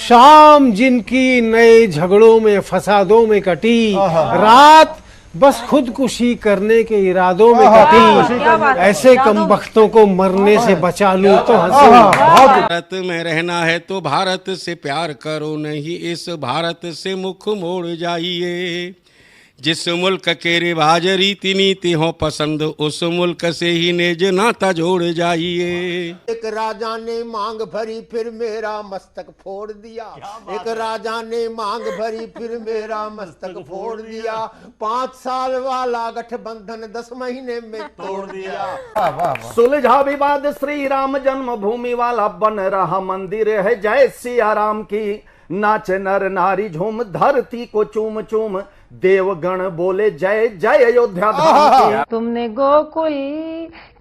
शाम जिनकी नए झगड़ों में फसादों में कटी, रात बस खुदकुशी करने के इरादों में कटी, ऐसे कमबख्तों को मरने से बचा लूं तो हंसूं। भारत में रहना है तो भारत से प्यार करो, नहीं इस भारत से मुख मोड़ जाइए। जिस मुल्क के रिवाज रीति नीति हो पसंद, उस मुल्क से ही नेज नाता जोड़ जाइए। एक राजा ने मांग भरी फिर मेरा मस्तक फोड़ दिया। एक राजा ने मांग भरी फिर मेरा मस्तक फोड़ दिया। 5 साल वाला गठबंधन 10 महीने में तोड़ दिया। सुलझा विवाद श्री राम जन्मभूमि वाला, बन रहा मंदिर है जय सिया राम की। नाच नर नारी झूम धरती को चूम चूम, देवगण बोले जय जय अयोध्या धाम की। तुमने गोकुल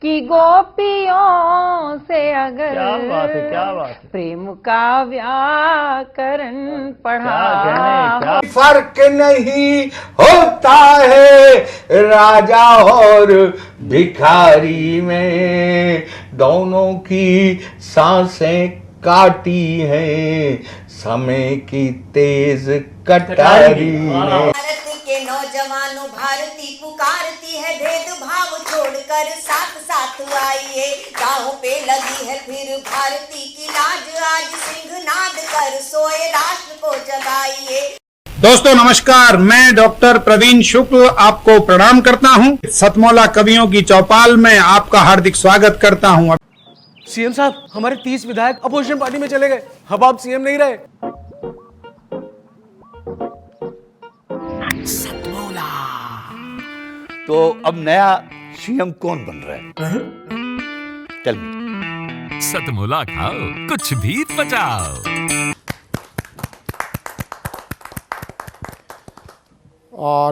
की गोपियों से अगर क्या बात है। प्रेम का व्याकरण पढ़ा, फर्क नहीं होता है राजा और भिखारी में, दोनों की सांसें काटी हैं समय की तेज कटारी ने। भारत के नौजवानों भारती पुकारती है, भेदभाव छोड़कर साथ साथ आइए। गाँव पे लगी है फिर भारती की लाज, आज सिंहनाद कर सोए राष्ट्र को जगाइए। दोस्तों नमस्कार, मैं डॉक्टर प्रवीण शुक्ल आपको प्रणाम करता हूं। सतमौला कवियों की चौपाल में आपका हार्दिक स्वागत करता हूं। सीएम साहब, हमारे 30 विधायक अपोजिशन पार्टी में चले गए, अब आप सीएम नहीं रहे। तो अब नया सीएम कौन बन रहा है? चल सतमोला खाओ, कुछ भी बचाओ।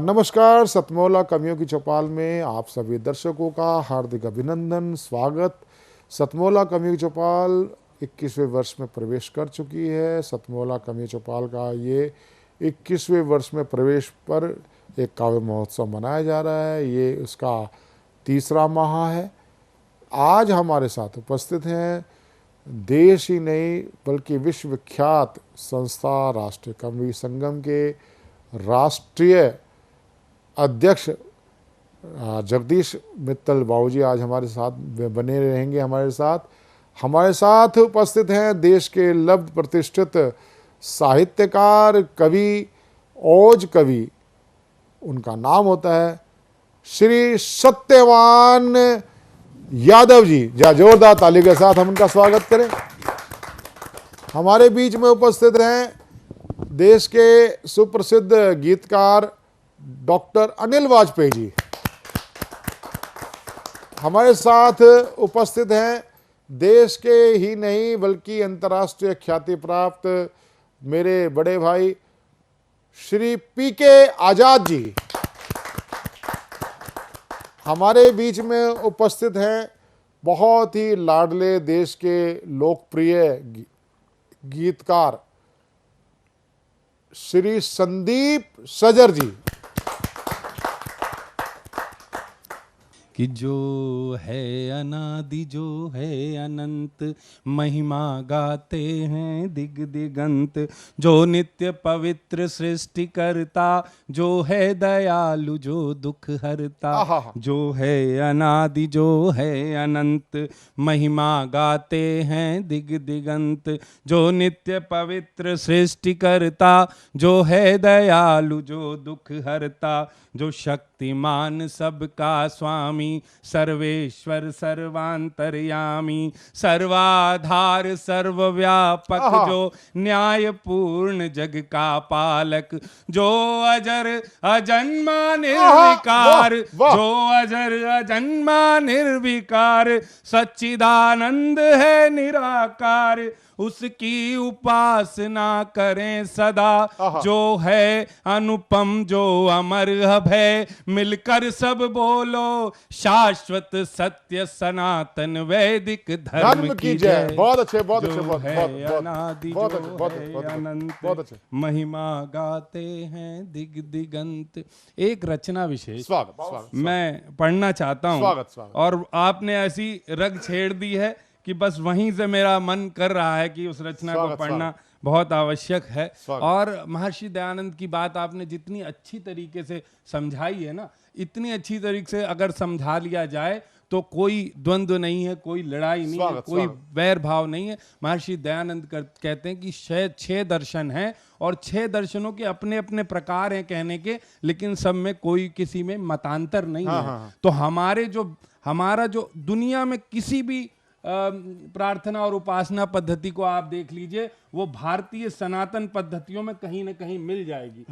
नमस्कार, सतमौला कवियों की चौपाल में आप सभी दर्शकों का हार्दिक अभिनंदन, स्वागत। सतमौला कवियों की चौपाल 21वें वर्ष में प्रवेश कर चुकी है। सतमौला कवियों चौपाल का ये 21वें वर्ष में प्रवेश पर एक काव्य महोत्सव मनाया जा रहा है। ये उसका 3रा माह है। आज हमारे साथ उपस्थित हैं देश ही नहीं बल्कि विश्वविख्यात संस्था राष्ट्रीय कवि संगम के राष्ट्रीय अध्यक्ष जगदीश मित्तल बाबूजी आज हमारे साथ बने रहेंगे। हमारे साथ उपस्थित हैं देश के लब्ध प्रतिष्ठित साहित्यकार, कवि, ओज कवि, उनका नाम होता है श्री सत्यवान यादव जी। जोरदार ताली के साथ हम उनका स्वागत करें। हमारे बीच में उपस्थित हैं देश के सुप्रसिद्ध गीतकार डॉक्टर अनिल वाजपेयी जी। हमारे साथ उपस्थित हैं देश के ही नहीं बल्कि अंतर्राष्ट्रीय ख्याति प्राप्त मेरे बड़े भाई श्री पीके आजाद जी। हमारे बीच में उपस्थित हैं बहुत ही लाडले देश के लोकप्रिय गीतकार श्री संदीप सजर जी। कि जो है अनादि जो है अनंत, महिमा गाते हैं दिग दिगंत। जो नित्य पवित्र सृष्टि करता, जो है दयालु जो दुख हरता। जो है अनादि जो है अनंत, महिमा गाते हैं दिग दिगंत। जो नित्य पवित्र सृष्टि करता, जो है दयालु जो दुख हरता। जो शक्तिमान सबका स्वामी, सर्वेश्वर सर्वांतर्यामी। सर्वाधार सर्वव्यापक, जो न्यायपूर्ण जग का पालक। जो अजर अजन्मा निर्विकार, जो अजर अजन्मा निर्विकार। सच्चिदानंद है निराकार, उसकी उपासना करें सदा। जो है अनुपम जो अमर है, मिलकर सब बोलो शाश्वत सत्य सनातन वैदिक धर्म की जय। बहुत अच्छे, बहुत अच्छे, बहुत अनादि जो है अनंत, महिमा गाते हैं दिग दिगंत। एक रचना विशेष मैं पढ़ना चाहता हूँ, और आपने ऐसी रग छेड़ दी है कि बस वहीं से मेरा मन कर रहा है कि उस रचना को पढ़ना। बहुत आवश्यक है। और महर्षि दयानंद की बात आपने जितनी अच्छी तरीके से समझाई है ना, इतनी अच्छी तरीके से अगर समझा लिया जाए तो कोई द्वंद्व नहीं है, कोई लड़ाई नहीं है, कोई वैर भाव नहीं है। महर्षि दयानंद कहते हैं कि 6 दर्शन हैं और 6 दर्शनों के अपने अपने प्रकार हैं कहने के, लेकिन सब में कोई किसी में मतांतर नहीं है। तो हमारा जो दुनिया में किसी भी प्रार्थना और उपासना पद्धति को आप देख लीजिए, वो भारतीय सनातन पद्धतियों में कहीं ना कहीं मिल जाएगी।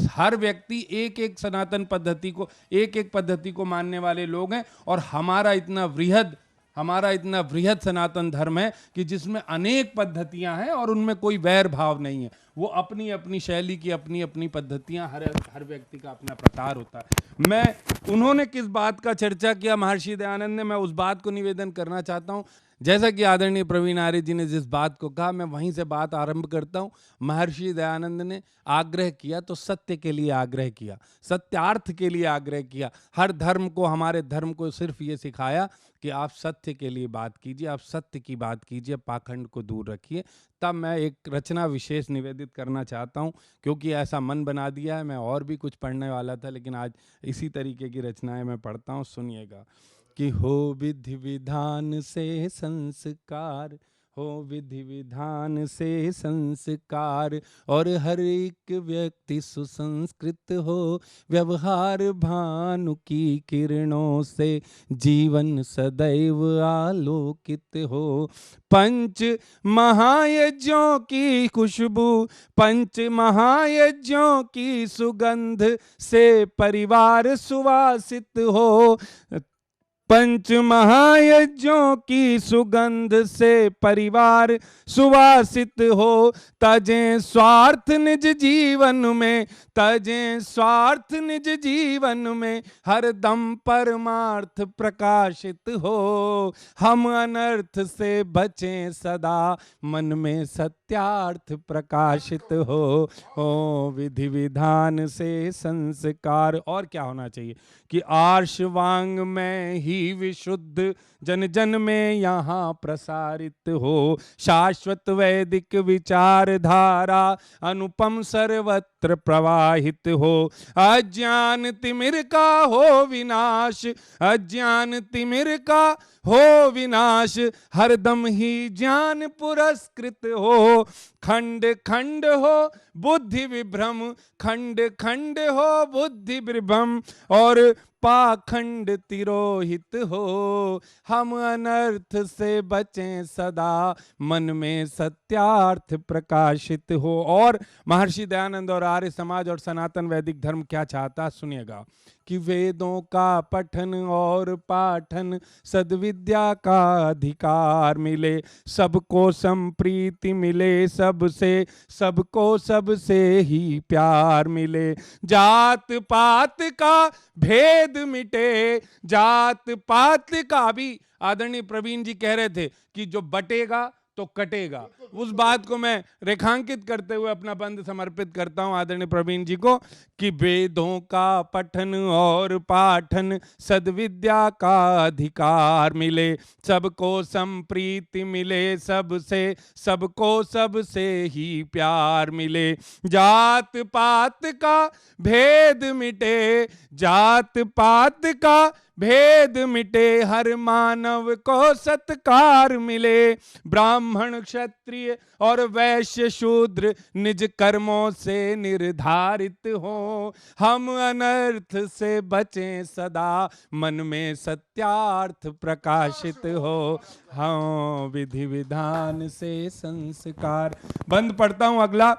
हर व्यक्ति एक सनातन पद्धति को, एक पद्धति को मानने वाले लोग हैं। और हमारा इतना वृहद सनातन धर्म है कि जिसमें अनेक पद्धतियां हैं और उनमें कोई वैर भाव नहीं है। वो अपनी अपनी शैली की अपनी अपनी पद्धतियां, हर व्यक्ति का अपना प्रकार होता है। उन्होंने किस बात का चर्चा किया महर्षि दयानंद ने, मैं उस बात को निवेदन करना चाहता हूं। जैसा कि आदरणीय प्रवीण आर्य जी ने जिस बात को कहा, मैं वहीं से बात आरंभ करता हूं। महर्षि दयानंद ने आग्रह किया तो सत्य के लिए आग्रह किया, सत्यार्थ के लिए आग्रह किया। हर धर्म को, हमारे धर्म को सिर्फ ये सिखाया कि आप सत्य के लिए बात कीजिए, आप सत्य की बात कीजिए, पाखंड को दूर रखिए। तब मैं एक रचना विशेष निवेदित करना चाहता हूं, क्योंकि ऐसा मन बना दिया है। मैं और भी कुछ पढ़ने वाला था, लेकिन आज इसी तरीके की रचनाएं मैं पढ़ता हूं। सुनिएगा कि हो विधि विधान से संस्कार, हो विधि विधान से संस्कार, और हर एक व्यक्ति सुसंस्कृत हो, व्यवहार भानु की किरणों से जीवन सदैव आलोकित हो। पंच महायज्ञों की खुशबू, पंच महायज्ञों की सुगंध से परिवार सुवासित हो। पंच महायज्ञों की सुगंध से परिवार सुवासित हो। तजें स्वार्थ निज जीवन में, तजें स्वार्थ निज जीवन में, हर दम परमार्थ प्रकाशित हो। हम अनर्थ से बचें सदा, मन में सत्यार्थ प्रकाशित हो। विधि विधान से संस्कार, और क्या होना चाहिए कि आर्षवांग में ही विशुद्ध जन जन में यहाँ प्रसारित हो। शाश्वत वैदिक विचारधारा अनुपम सर्वत्र प्रवाहित हो। अज्ञान तिमिर का हो विनाश, अज्ञान तिमिर का हो विनाश, हरदम ही ज्ञान पुरस्कृत हो। खंड खंड हो बुद्धि विभ्रम, खंड खंड हो बुद्धि विभ्रम, और पाखंड तिरोहित हो। हम अनर्थ से बचें सदा, मन में सत्यार्थ प्रकाशित हो। और महर्षि दयानंद और आर्य समाज और सनातन वैदिक धर्म क्या चाहता, सुनिएगा कि वेदों का पठन और पाठन, सद्विद्या का अधिकार मिले, सबको संप्रीति मिले, सबसे सबको सबसे ही प्यार मिले। जात पात का भेद मिटे, जात पात का भी आदरणीय प्रवीण जी कह रहे थे कि जो बटेगा तो कटेगा। उस बात को मैं रेखांकित करते हुए अपना बंद समर्पित करता हूं आदरणीय प्रवीण जी को कि वेदों का पठन और पाठन, सद्विद्या का अधिकार मिले, सबको संप्रीति मिले, सबसे सबको सबसे ही प्यार मिले। जात पात का भेद मिटे, जात पात का भेद मिटे, हर मानव को सत्कार मिले। ब्राह्मण क्षत्रिय और वैश्य शूद्र निज कर्मों से निर्धारित हो। हम अनर्थ से बचें सदा, मन में सत्यार्थ प्रकाशित हो। हाँ, विधि विधान से संस्कार। बंद पढ़ता हूं अगला।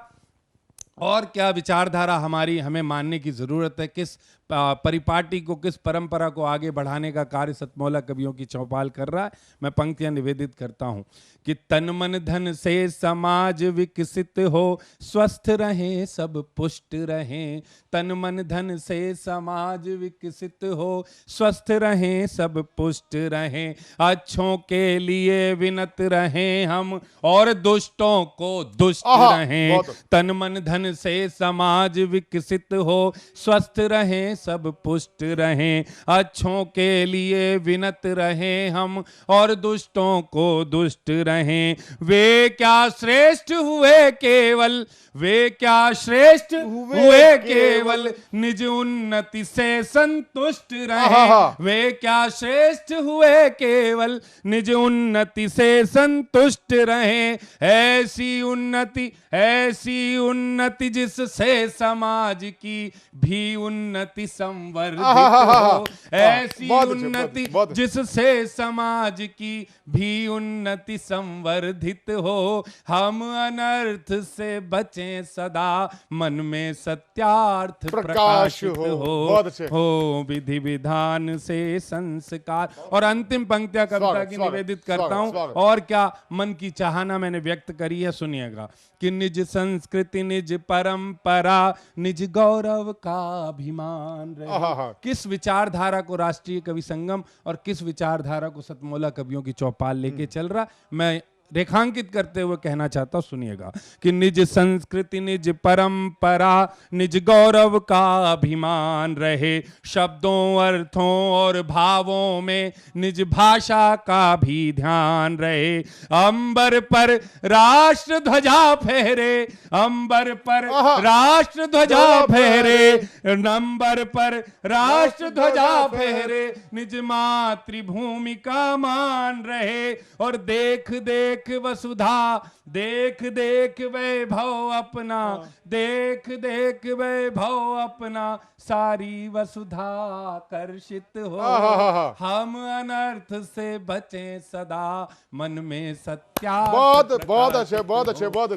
और क्या विचारधारा हमें मानने की जरूरत है, किस परिपाटी को, किस परंपरा को आगे बढ़ाने का कार्य सतमौला कवियों की चौपाल कर रहा है। मैं पंक्तियां निवेदित करता हूं कि तन मन धन से समाज विकसित हो, स्वस्थ रहें सब पुष्ट रहें। तन मन धन से समाज विकसित हो, स्वस्थ रहें सब पुष्ट रहें। अच्छों के लिए विनत रहें हम, और दुष्टों को दुष्ट रहें। तन मन धन से समाज विकसित हो, स्वस्थ रहें सब पुष्ट रहें, अच्छों के लिए विनत रहें हम और दुष्टों को दुष्ट रहें। वे क्या श्रेष्ठ हुए केवल, वे क्या श्रेष्ठ हुए केवल निज उन्नति से संतुष्ट रहें। वे क्या श्रेष्ठ हुए केवल निज उन्नति से संतुष्ट रहें। ऐसी उन्नति जिससे समाज की भी उन्नति संवर्धित हो। ऐसी उन्नति जिससे समाज की भी उन्नति संवर्धित हो। हम अनर्थ से बचें सदा, मन में सत्यार्थ प्रकाशित हो। विधि विधान से संस्कार। और अंतिम पंक्तियां कविता की निवेदित करता हूं। और क्या मन की चाहना मैंने व्यक्त करी है, सुनिएगा कि निज संस्कृति, निज परंपरा, निज गौरव का अभिमान रहे। किस विचारधारा को राष्ट्रीय कवि संगम और किस विचारधारा को सतमोला कवियों की चौपाल लेके चल रहा, मैं रेखांकित करते हुए कहना चाहता हूं, सुनिएगा कि निज संस्कृति, निज परंपरा, निज गौरव का अभिमान रहे। शब्दों, अर्थों और भावों में निज भाषा का भी ध्यान रहे। अंबर पर राष्ट्र ध्वजा फहरे, अंबर पर राष्ट्र ध्वजा फहरे, अंबर पर राष्ट्र ध्वजा फहरे। निज मातृभूमि का मान रहे और देख देख वसुधा, देख देख वैभव अपना, देख देख वैभव अपना, सारी वसुधा आकर्षित हो। हम अनर्थ से बचें सदा, मन में सत्या। बहुत अच्छे, बहुत अच्छे, बहुत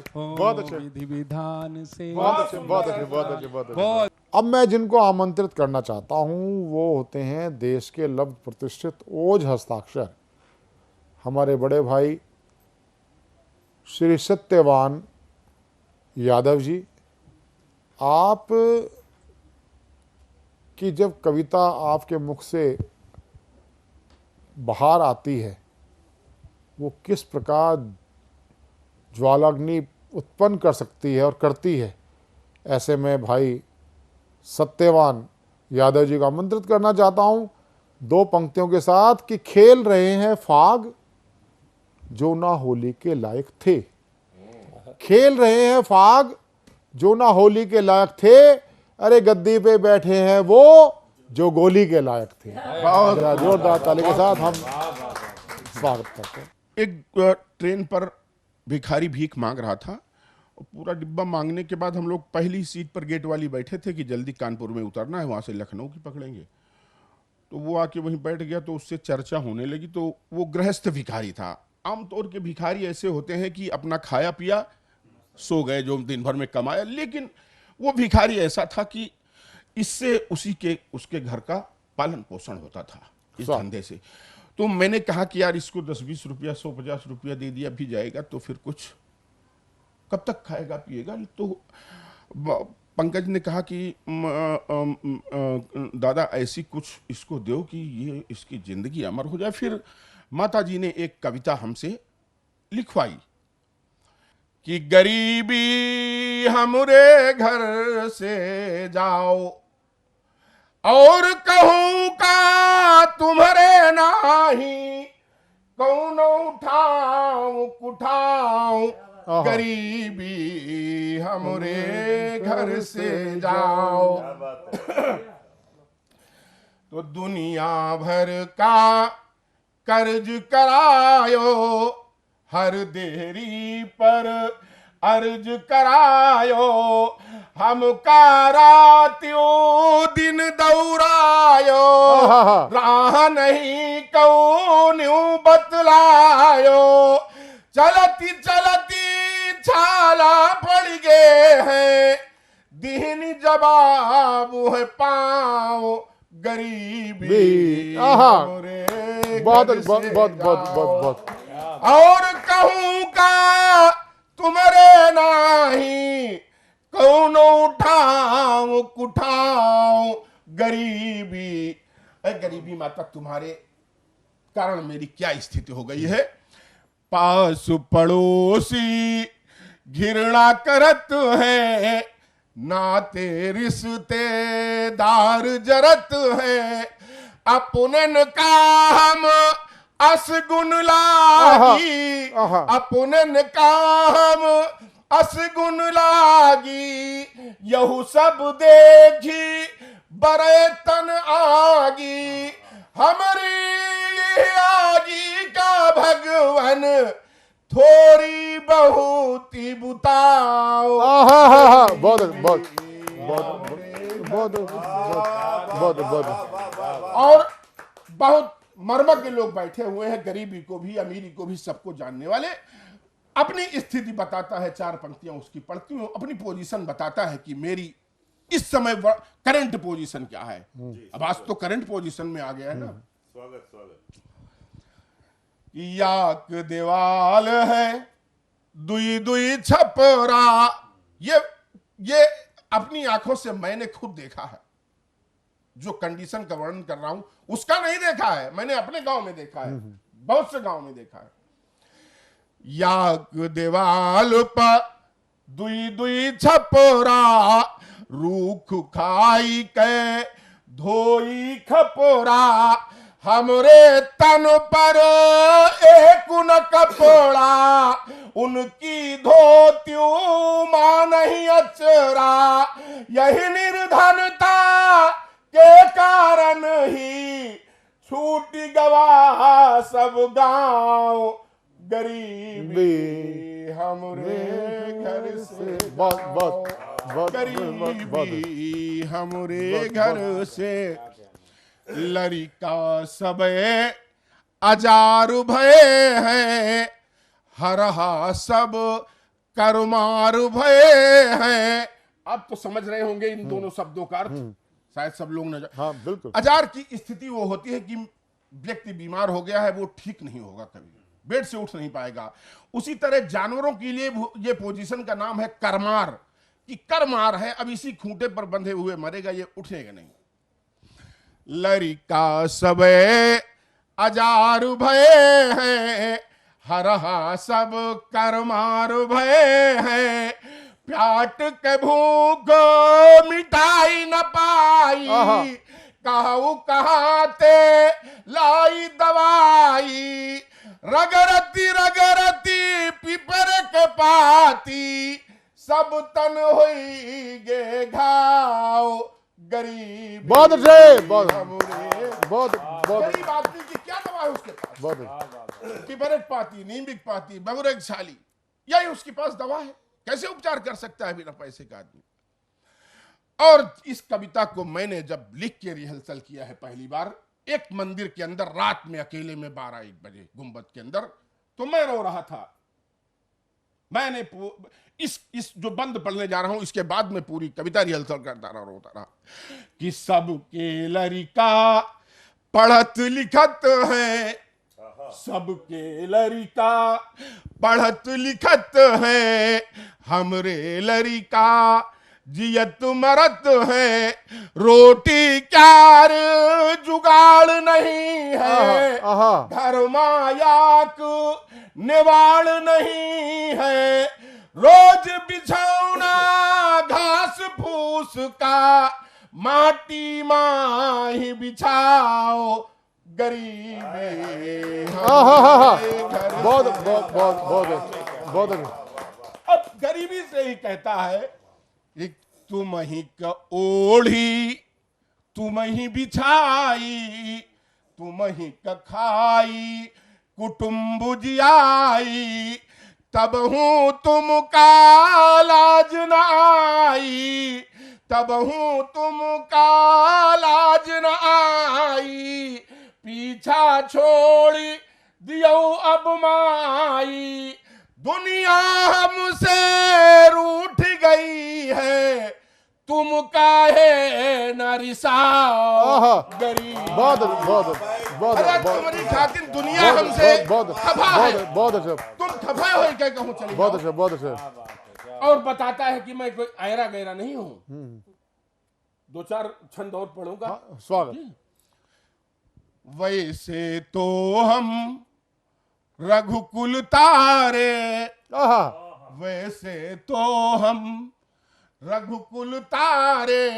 अच्छे। विधि विधान से बहुत अच्छे। अब मैं जिनको आमंत्रित करना चाहता हूं वो होते हैं देश के लब्ध प्रतिष्ठित ओज हस्ताक्षर, हमारे बड़े भाई श्री सत्यवान यादव जी। आप की जब कविता आपके मुख से बाहर आती है वो किस प्रकार ज्वालाग्नि उत्पन्न कर सकती है और करती है, ऐसे में भाई सत्यवान यादव जी को आमंत्रित करना चाहता हूं दो पंक्तियों के साथ कि खेल रहे हैं फाग जो ना होली के लायक थे। खेल रहे हैं फाग जो ना होली के लायक थे, अरे गद्दी पे बैठे हैं वो जो गोली के लायक थे। जोरदार ताली के साथ हम स्वागत करते हैं। एक ट्रेन पर भिखारी भीख मांग रहा था। पूरा डिब्बा मांगने के बाद हम लोग पहली सीट पर गेट वाली बैठे थे कि जल्दी कानपुर में उतरना है, वहाँ से लखनऊ की पकड़ेंगे। तो वो आके वहीं बैठ गया तो उससे चर्चा होने लगी। तो वो गृहस्थ भिखारी था। आमतौर के भिखारी ऐसे होते हैं कि अपना खाया पिया सो गए जो दिन भर में कमाया, लेकिन वो भिखारी ऐसा था कि इससे उसके घर का पालन पोषण होता था इस धंधे से। तो मैंने कहा कि यार इसको 10-20 रुपया 100-50 रुपया दे दिया भी जाएगा तो फिर कुछ कब तक खाएगा पिएगा। तो पंकज ने कहा कि दादा ऐसी कुछ इसको दो कि ये इसकी जिंदगी अमर हो जाए। फिर माता जी ने एक कविता हमसे लिखवाई कि गरीबी हमरे घर से जाओ और कहूं का तुम्हारे नाही, कौन उठाऊं कुठाऊं गरीबी हमरे घर से जाओ। तो दुनिया भर का कर्ज करायो, हर देरी पर अर्ज करायो, हमका रात्यों दिन दौड़ायो, राह नहीं कौन्यूं बतलायो, चलती चलती छाला पड़ गए हैं, दीन जवाब है पाओ गरीबी हमरे बहुत घर से बहुत और कहूं का तुम्हारे नाही, कौन उठाऊं कुठाऊं गरीबी। गरीबी माता तुम्हारे कारण मेरी क्या स्थिति हो गई है। पास पड़ोसी घृणा करत है, नाते रिश्तेदार जरत है, अपनन का हम असगुन लागी, अपनन का हम असगुन लागी, यहू सब देखी बरे तन आगी, हमारी आगी का भगवन थोड़ी बहुत ही बुताओ। बहुत बहुत और बहुत मर्मज्ञ लोग बैठे हुए हैं, गरीबी को भी अमीरी को भी सबको जानने वाले। अपनी स्थिति बताता है, 4 पंक्तियां उसकी पढ़ती हूं, अपनी पोजीशन बताता है कि मेरी इस समय करंट पोजीशन क्या है। अब आज तो करंट पोजीशन में आ गया है ना। स्वागत स्वागत। याक देवाल है दुई दुई छपरा, ये अपनी आंखों से मैंने खुद देखा है। जो कंडीशन का वर्णन कर रहा हूं उसका नहीं देखा है, मैंने अपने गांव में देखा है, बहुत से गांव में देखा है। याक देवाल पर दुई दुई छपरा, रूख खाई के धोई खपरा, हमरे तन पर एक न कपड़ा, उनकी धोतियों मां नहीं अचरा, यही निर्धनता के कारण ही छूट गवा सब गांव, गरीबी हमरे घर से, गरीबी हमरे घर से, लड़का सब अजार भय है, हरहा सब करमार भय है। अब तो समझ रहे होंगे इन दोनों शब्दों का अर्थ, शायद सब लोग न। हाँ बिल्कुल। अजार की स्थिति वो होती है कि व्यक्ति बीमार हो गया है, वो ठीक नहीं होगा, कभी बेड से उठ नहीं पाएगा। उसी तरह जानवरों के लिए ये पोजीशन का नाम है करमार, कि करमार है, अब इसी खूंटे पर बंधे हुए मरेगा, ये उठेगा नहीं। लड़का सब अजार भय है, हरहा सब करमार भय है, प्याट के भूख मिटाई न पाई, कहू कहाते लाई दवाई, रगरती रगरती पिपर के पाती, सब तन होई गे घाव, गरीब बहुत अच्छे, बहुत गरीब आदमी की क्या दवा है उसके पास? पिपरक पाती, नींबिक पाती, बगुरक छाली, यही उसके पास दवा है। कैसे उपचार कर सकता है बिना पैसे का आदमी? और इस कविता को मैंने जब लिख के रिहर्सल किया है पहली बार, एक मंदिर के अंदर रात में अकेले में 12-1 बजे गुंबद के अंदर, तो मैं रो रहा था। मैंने इस जो बंद पढ़ने जा रहा हूं इसके बाद में पूरी कविता रिहर्सल करता रहा, रोता रहा कि सबके लड़का पढ़त लिखत है, सबके लड़का पढ़त लिखत है, हमरे लड़का जियत मरत है, रोटी क्यार जुगाड़ नहीं है, घर मायाक निवाड़ नहीं है, रोज बिछौना घास फूस का माटी माही बिछाओ, गरीबी बहुत बहुत बहुत बहुत। अब गरीबी से ही कहता है कि तुम ही का ओढ़ी तुम ही बिछाई, तुम ही का खाई कुटुम्ब जियाई, तब हूं तुम का लाज न आई, तब हूं तुम का लाज न आई, पीछा छोड़ दियो अब माई, दुनिया हमसे रूठ गई है, तुम काहे न रिसाओ, गरीब। बहुत बहुत बहुत तुम्हारी खातिर दुनिया हमसे खफा है, बहुत अच्छा, तुम खफा हो क्या कहूँ चले बहुत अच्छा, बहुत अच्छा। और बताता है कि मैं कोई आयरा गहरा नहीं हूं। 2-4 छंद और पढ़ूंगा। स्वागत। वैसे तो हम रघुकुल तारे, वैसे तो हम रघुकुल तारे,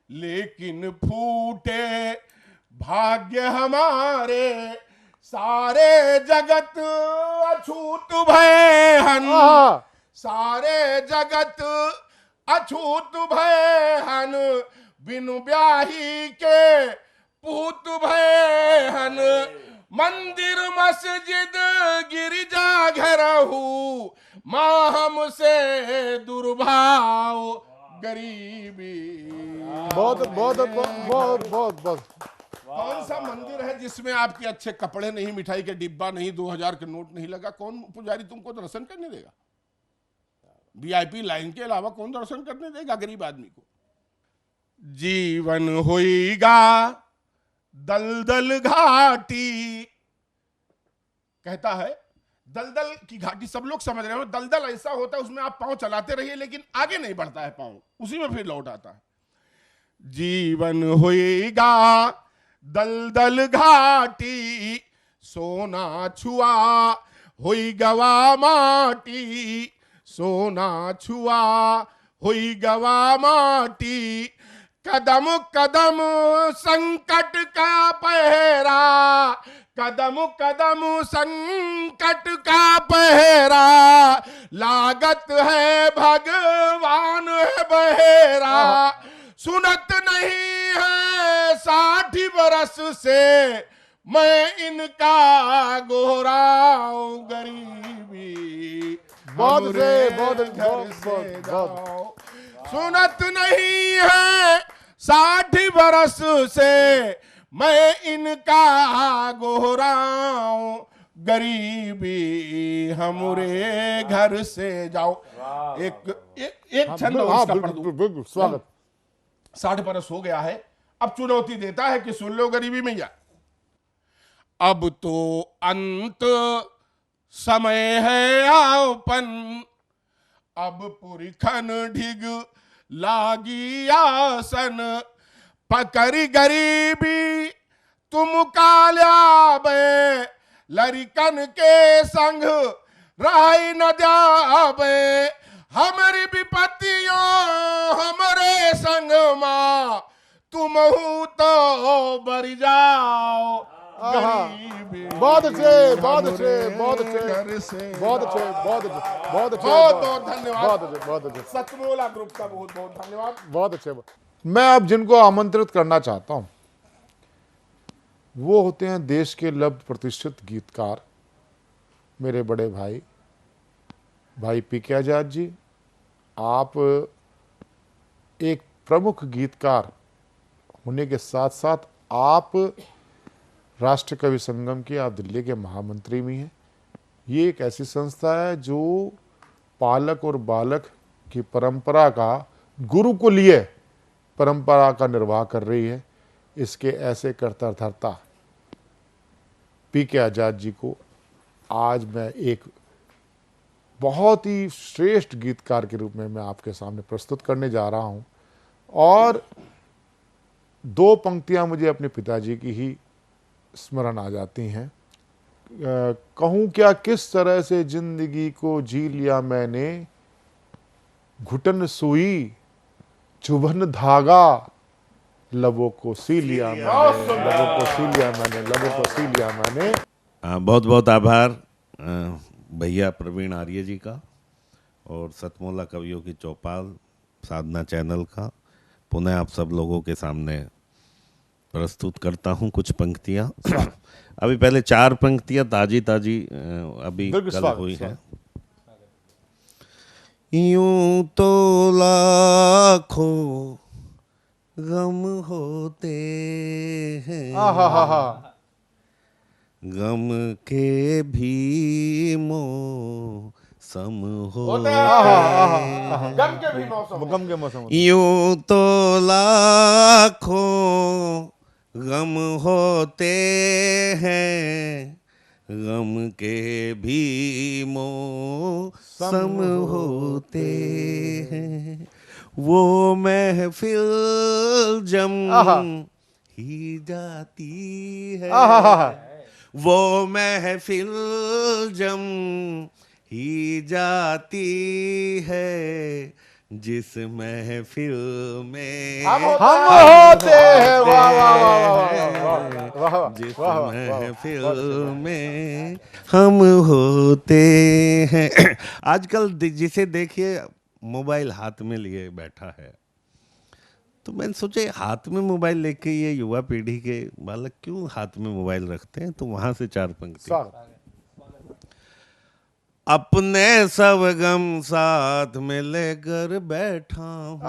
लेकिन फूटे भाग्य हमारे, सारे जगत अछूत भय हन, सारे जगत अछूत भय हन, बिनु ब्याही के पूत भय हन, मंदिर मस्जिद गिरजा घरहू, माँ हमसे दुर्भाव गरीबी। बहुत बहुत बहुत बहुत बहुत। कौन सा मंदिर है जिसमें आपके अच्छे कपड़े नहीं, मिठाई के डिब्बा नहीं, 2000 के नोट नहीं लगा? कौन पुजारी तुमको दर्शन करने देगा? वीआईपी लाइन के अलावा कौन दर्शन करने देगा गरीब आदमी को? जीवन होइगा दलदल घाटी, कहता है दलदल की घाटी, सब लोग समझ रहे हो। दलदल ऐसा होता है उसमें आप पांव चलाते रहिए लेकिन आगे नहीं बढ़ता है पांव, उसी में फिर लौट आता है। जीवन होइगा दलदल घाटी, सोना छुआ होई गवा माटी, सोना छुआ हुई गवा माटी, कदम कदम संकट का पहरा, कदम कदम संकट का पहरा, लागत है भगवान है बहेरा, सुनत नहीं है 60 बरस से मैं इनका गोहराऊं गरीबी। बहुत से बहुत सुनत नहीं है 60 बरस से मैं इनका गोहराऊं गरीबी, हमरे घर से जाओ। एक छंद उसका पढ़ दूं। स्वागत। 60 बरस हो गया है, अब चुनौती देता है कि सुन लो गरीबी में या अब तो अंत समय है आपन, अब पुरखन ढिग लागी आसन, पकड़ गरीबी तुम काल्याबे, लड़कन के संग राय न जाबे, हमारी विपत्तियों हमारे संग माँ, तुम हूँ तो बर जाओ गरीबी। बहुत अच्छे बहुत अच्छे बहुत अच्छे बहुत अच्छे बहुत अच्छे बहुत अच्छे बहुत धन्यवाद। बहुत अच्छे बहुत अच्छे। सतमोला ग्रुप का बहुत बहुत धन्यवाद। बहुत अच्छे। मैं अब जिनको आमंत्रित करना चाहता हूं वो होते हैं देश के लब्ध प्रतिष्ठित गीतकार, मेरे बड़े भाई भाई पीके आजाद जी। आप एक प्रमुख गीतकार होने के साथ साथ आप राष्ट्र कवि संगम के, आप दिल्ली के महामंत्री भी हैं। ये एक ऐसी संस्था है जो पालक और बालक की परंपरा का, गुरुकुलीय परंपरा का निर्वाह कर रही है। इसके ऐसे कर्ता धर्ता पीके आजाद जी को आज मैं एक बहुत ही श्रेष्ठ गीतकार के रूप में मैं आपके सामने प्रस्तुत करने जा रहा हूं। और 2 पंक्तियां मुझे अपने पिताजी की ही स्मरण आ जाती हैं। कहूँ क्या किस तरह से जिंदगी को जी लिया मैंने, घुटन सुई चुभन धागा, लबों को सी लिया मैंने, लबों को सी लिया मैंने, लबों को सी लिया मैंने। बहुत बहुत आभार भैया प्रवीण आर्य जी का और सतमोला कवियों की चौपाल साधना चैनल का। पुनः आप सब लोगों के सामने प्रस्तुत करता हूं कुछ पंक्तियां। अभी पहले 4 पंक्तियां ताजी ताजी अभी कल हुई हैं। यूं तो लाखों गम होते हैं, गम के भी मौसम होते हैं, गम के भी मौसम, गम के मौसम। यूं तो लाखों गम होते हैं, गम के भी मौसम होते हैं, वो महफिल जम ही जाती है, वो महफिल जम ही जाती है, जिस महफिल में हम होते हैं, वाह वाह वाह वाह वाह वाह, जिस वाह, वाह, महफिल बहुत अच्छा। में हम होते हैं। आजकल जिसे देखिए मोबाइल हाथ में लिए बैठा है, तो मैंने सोचे हाथ में मोबाइल लेके ये युवा पीढ़ी के बालक क्यों हाथ में मोबाइल रखते हैं, तो वहां से 4 पंक्ति। अपने सब गम साथ में लेकर बैठा हूँ,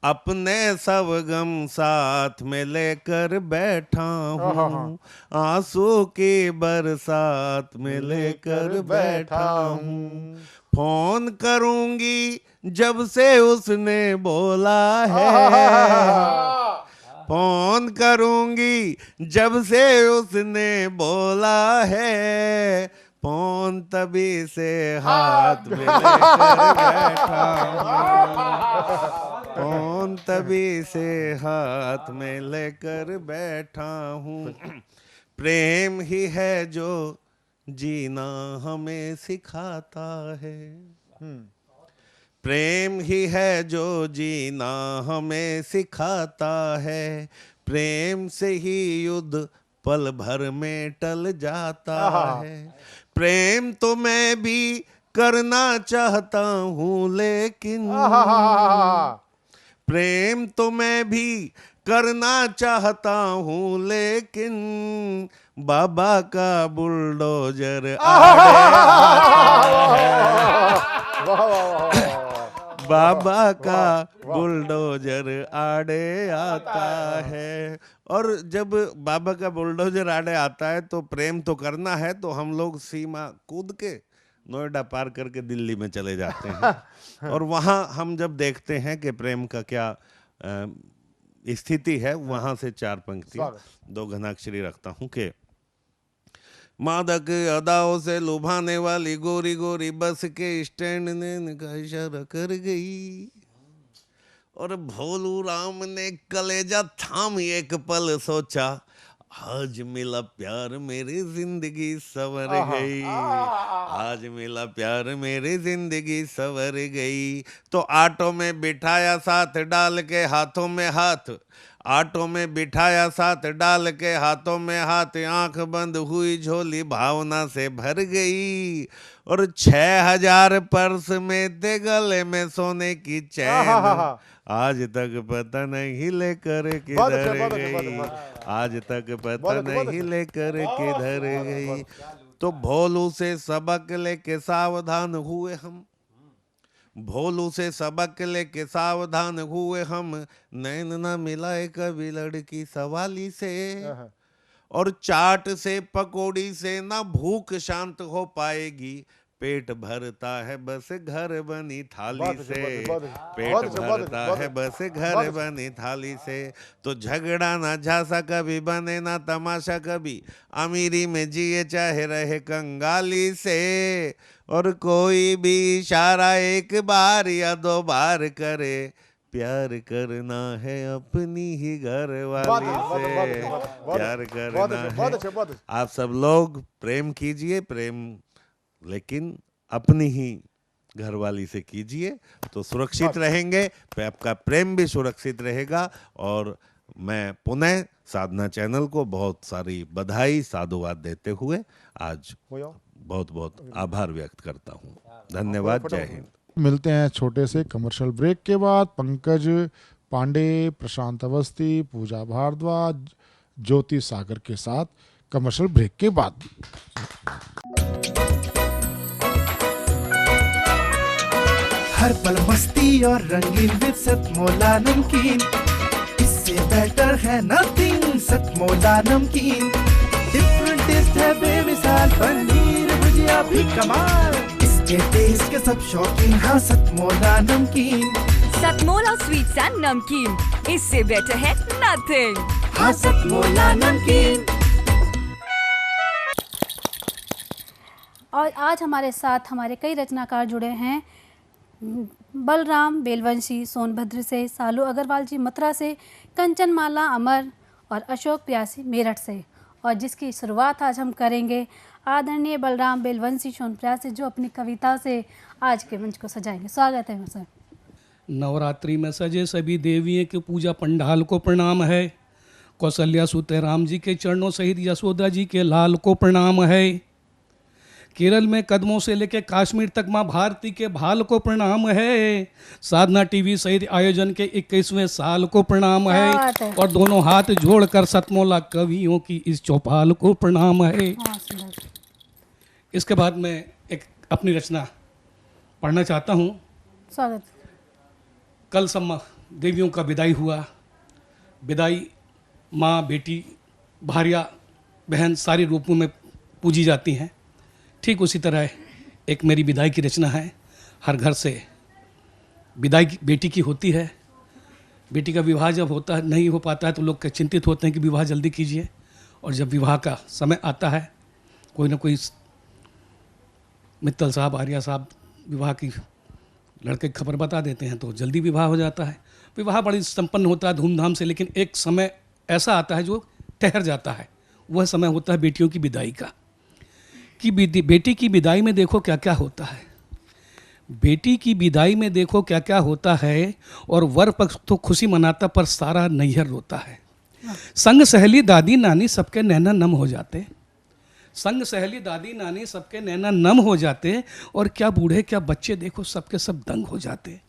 अपने सब गम साथ में लेकर बैठा हूँ, आंसू की बरसात में लेकर बैठा हूँ। फोन करूंगी जब से उसने बोला है, फोन करूंगी जब से उसने बोला है, फोन तभी से हाथ में लेकर बैठा हूँ, फोन तभी से हाथ में लेकर बैठा हूँ। प्रेम ही है जो जीना हमें सिखाता है, प्रेम ही है जो जीना हमें सिखाता है, प्रेम से ही युद्ध पल भर में टल जाता है। प्रेम तो मैं भी करना चाहता हूँ, लेकिन प्रेम तो मैं भी करना चाहता हूँ, लेकिन बाबा का बुलडोजर बाबा का बुलडोजर आड़े आता है। और जब बाबा का बुलडोजर आड़े आता है तो प्रेम तो करना है, तो हम लोग सीमा कूद के नोएडा पार करके दिल्ली में चले जाते हैं। और वहाँ हम जब देखते हैं कि प्रेम का क्या स्थिति है, वहाँ से 4 पंक्ति 2 घनाक्षरी रखता हूँ कि मादक अदाओं से लुभाने वाली गोरी गोरी बस के स्टैंड ने का इशारा कर गई, और भोलू राम ने कलेजा थाम एक पल सोचा, आज मिला प्यार मेरी जिंदगी सवर गई, आज मिला प्यार मेरी जिंदगी सवर गई। तो ऑटो में बिठाया साथ डाल के हाथों में हाथ, ऑटो में बिठाया साथ डाल के हाथों में हाथ, आंख बंद हुई झोली भावना से भर गई, और 6000 पर्स में थे गले में सोने की चैन, आज तक पता नहीं लेकर किधर गई, आज तक पता नहीं लेकर किधर गई। तो भोलू से सबक लेके सावधान हुए हम, भोलू से सबक लेके सावधान हुए हम, नैन न मिलाए कभी लड़की सवाली से, और चाट से पकौड़ी से ना भूख शांत हो पाएगी, पेट भरता है बस घर बनी थाली से, पेट भरता है बस घर बनी थाली से। तो झगड़ा ना झांसा कभी बने ना तमाशा कभी, अमीरी में जिए चाहे रहे कंगाली से, और कोई भी इशारा 1 बार या 2 बार करे, प्यार करना है अपनी ही घर वाली से, प्यार करना है। आप सब लोग प्रेम कीजिए, प्रेम लेकिन अपनी ही घरवाली से कीजिए, तो सुरक्षित रहेंगे, आपका प्रेम भी सुरक्षित रहेगा। और मैं पुनः साधना चैनल को बहुत सारी बधाई साधुवाद देते हुए आज बहुत बहुत आभार व्यक्त करता हूँ। धन्यवाद, जय हिंद। मिलते हैं छोटे से कमर्शियल ब्रेक के बाद। पंकज पांडे, प्रशांत अवस्थी, पूजा भारद्वाज, ज्योति सागर के साथ कमर्शियल ब्रेक के बाद। हर पल मस्ती और रंगीन विद सतमोला नमकीन, इससे बेटर है नथिंग। सतमोला नमकीन डिफरेंट टेस्ट है बेमिसाल, पनीर भुजिया भी कमाल, इसके टेस्ट के सब शौकीन। हाँ सतमोला नमकीन, सतमोला स्वीट्स एंड नमकीन, इससे बेटर है नथिंग। हाँ सतमोला नमकीन। और आज हमारे साथ हमारे कई रचनाकार जुड़े हैं। बलराम बेलवंशी सोनभद्र से, सालू अग्रवाल जी मथुरा से, कंचनमाला अमर और अशोक प्यासी मेरठ से। और जिसकी शुरुआत आज हम करेंगे आदरणीय बलराम बेलवंशी सोनप्रयाग से, जो अपनी कविता से आज के मंच को सजाएंगे। स्वागत है सर। नवरात्रि में सजे सभी देवियों के पूजा पंडाल को प्रणाम है। कौशल्या सुत राम जी के चरणों सहित यशोदा जी के लाल को प्रणाम है। केरल में कदमों से लेकर कश्मीर तक माँ भारती के भाल को प्रणाम है। साधना टीवी सहित आयोजन के 21वें साल को प्रणाम है। और दोनों हाथ जोड़कर सतमोला कवियों की इस चौपाल को प्रणाम है। इसके बाद मैं एक अपनी रचना पढ़ना चाहता हूँ। स्वागत। कल सम्मा देवियों का विदाई हुआ। विदाई माँ, बेटी, भार्या, बहन सारे रूपों में पूजी जाती हैं। ठीक उसी तरह एक मेरी विदाई की रचना है। हर घर से विदाई बेटी की होती है। बेटी का विवाह जब होता है, नहीं हो पाता है, तो लोग चिंतित होते हैं कि विवाह जल्दी कीजिए। और जब विवाह का समय आता है, कोई ना कोई मित्तल साहब, आर्या साहब विवाह की लड़के की खबर बता देते हैं, तो जल्दी विवाह हो जाता है। विवाह बड़ी संपन्न होता है धूमधाम से, लेकिन एक समय ऐसा आता है जो ठहर जाता है। वह समय होता है बेटियों की विदाई का। कि बेटी की विदाई में देखो क्या क्या होता है। बेटी की विदाई में देखो क्या क्या होता है। और वर पक्ष तो खुशी मनाता, पर सारा नैहर रोता है। संग सहेली दादी नानी सबके नैना नम हो जाते। संग सहेली दादी नानी सबके नैना नम हो जाते। और क्या बूढ़े क्या बच्चे देखो सबके सब दंग हो जाते।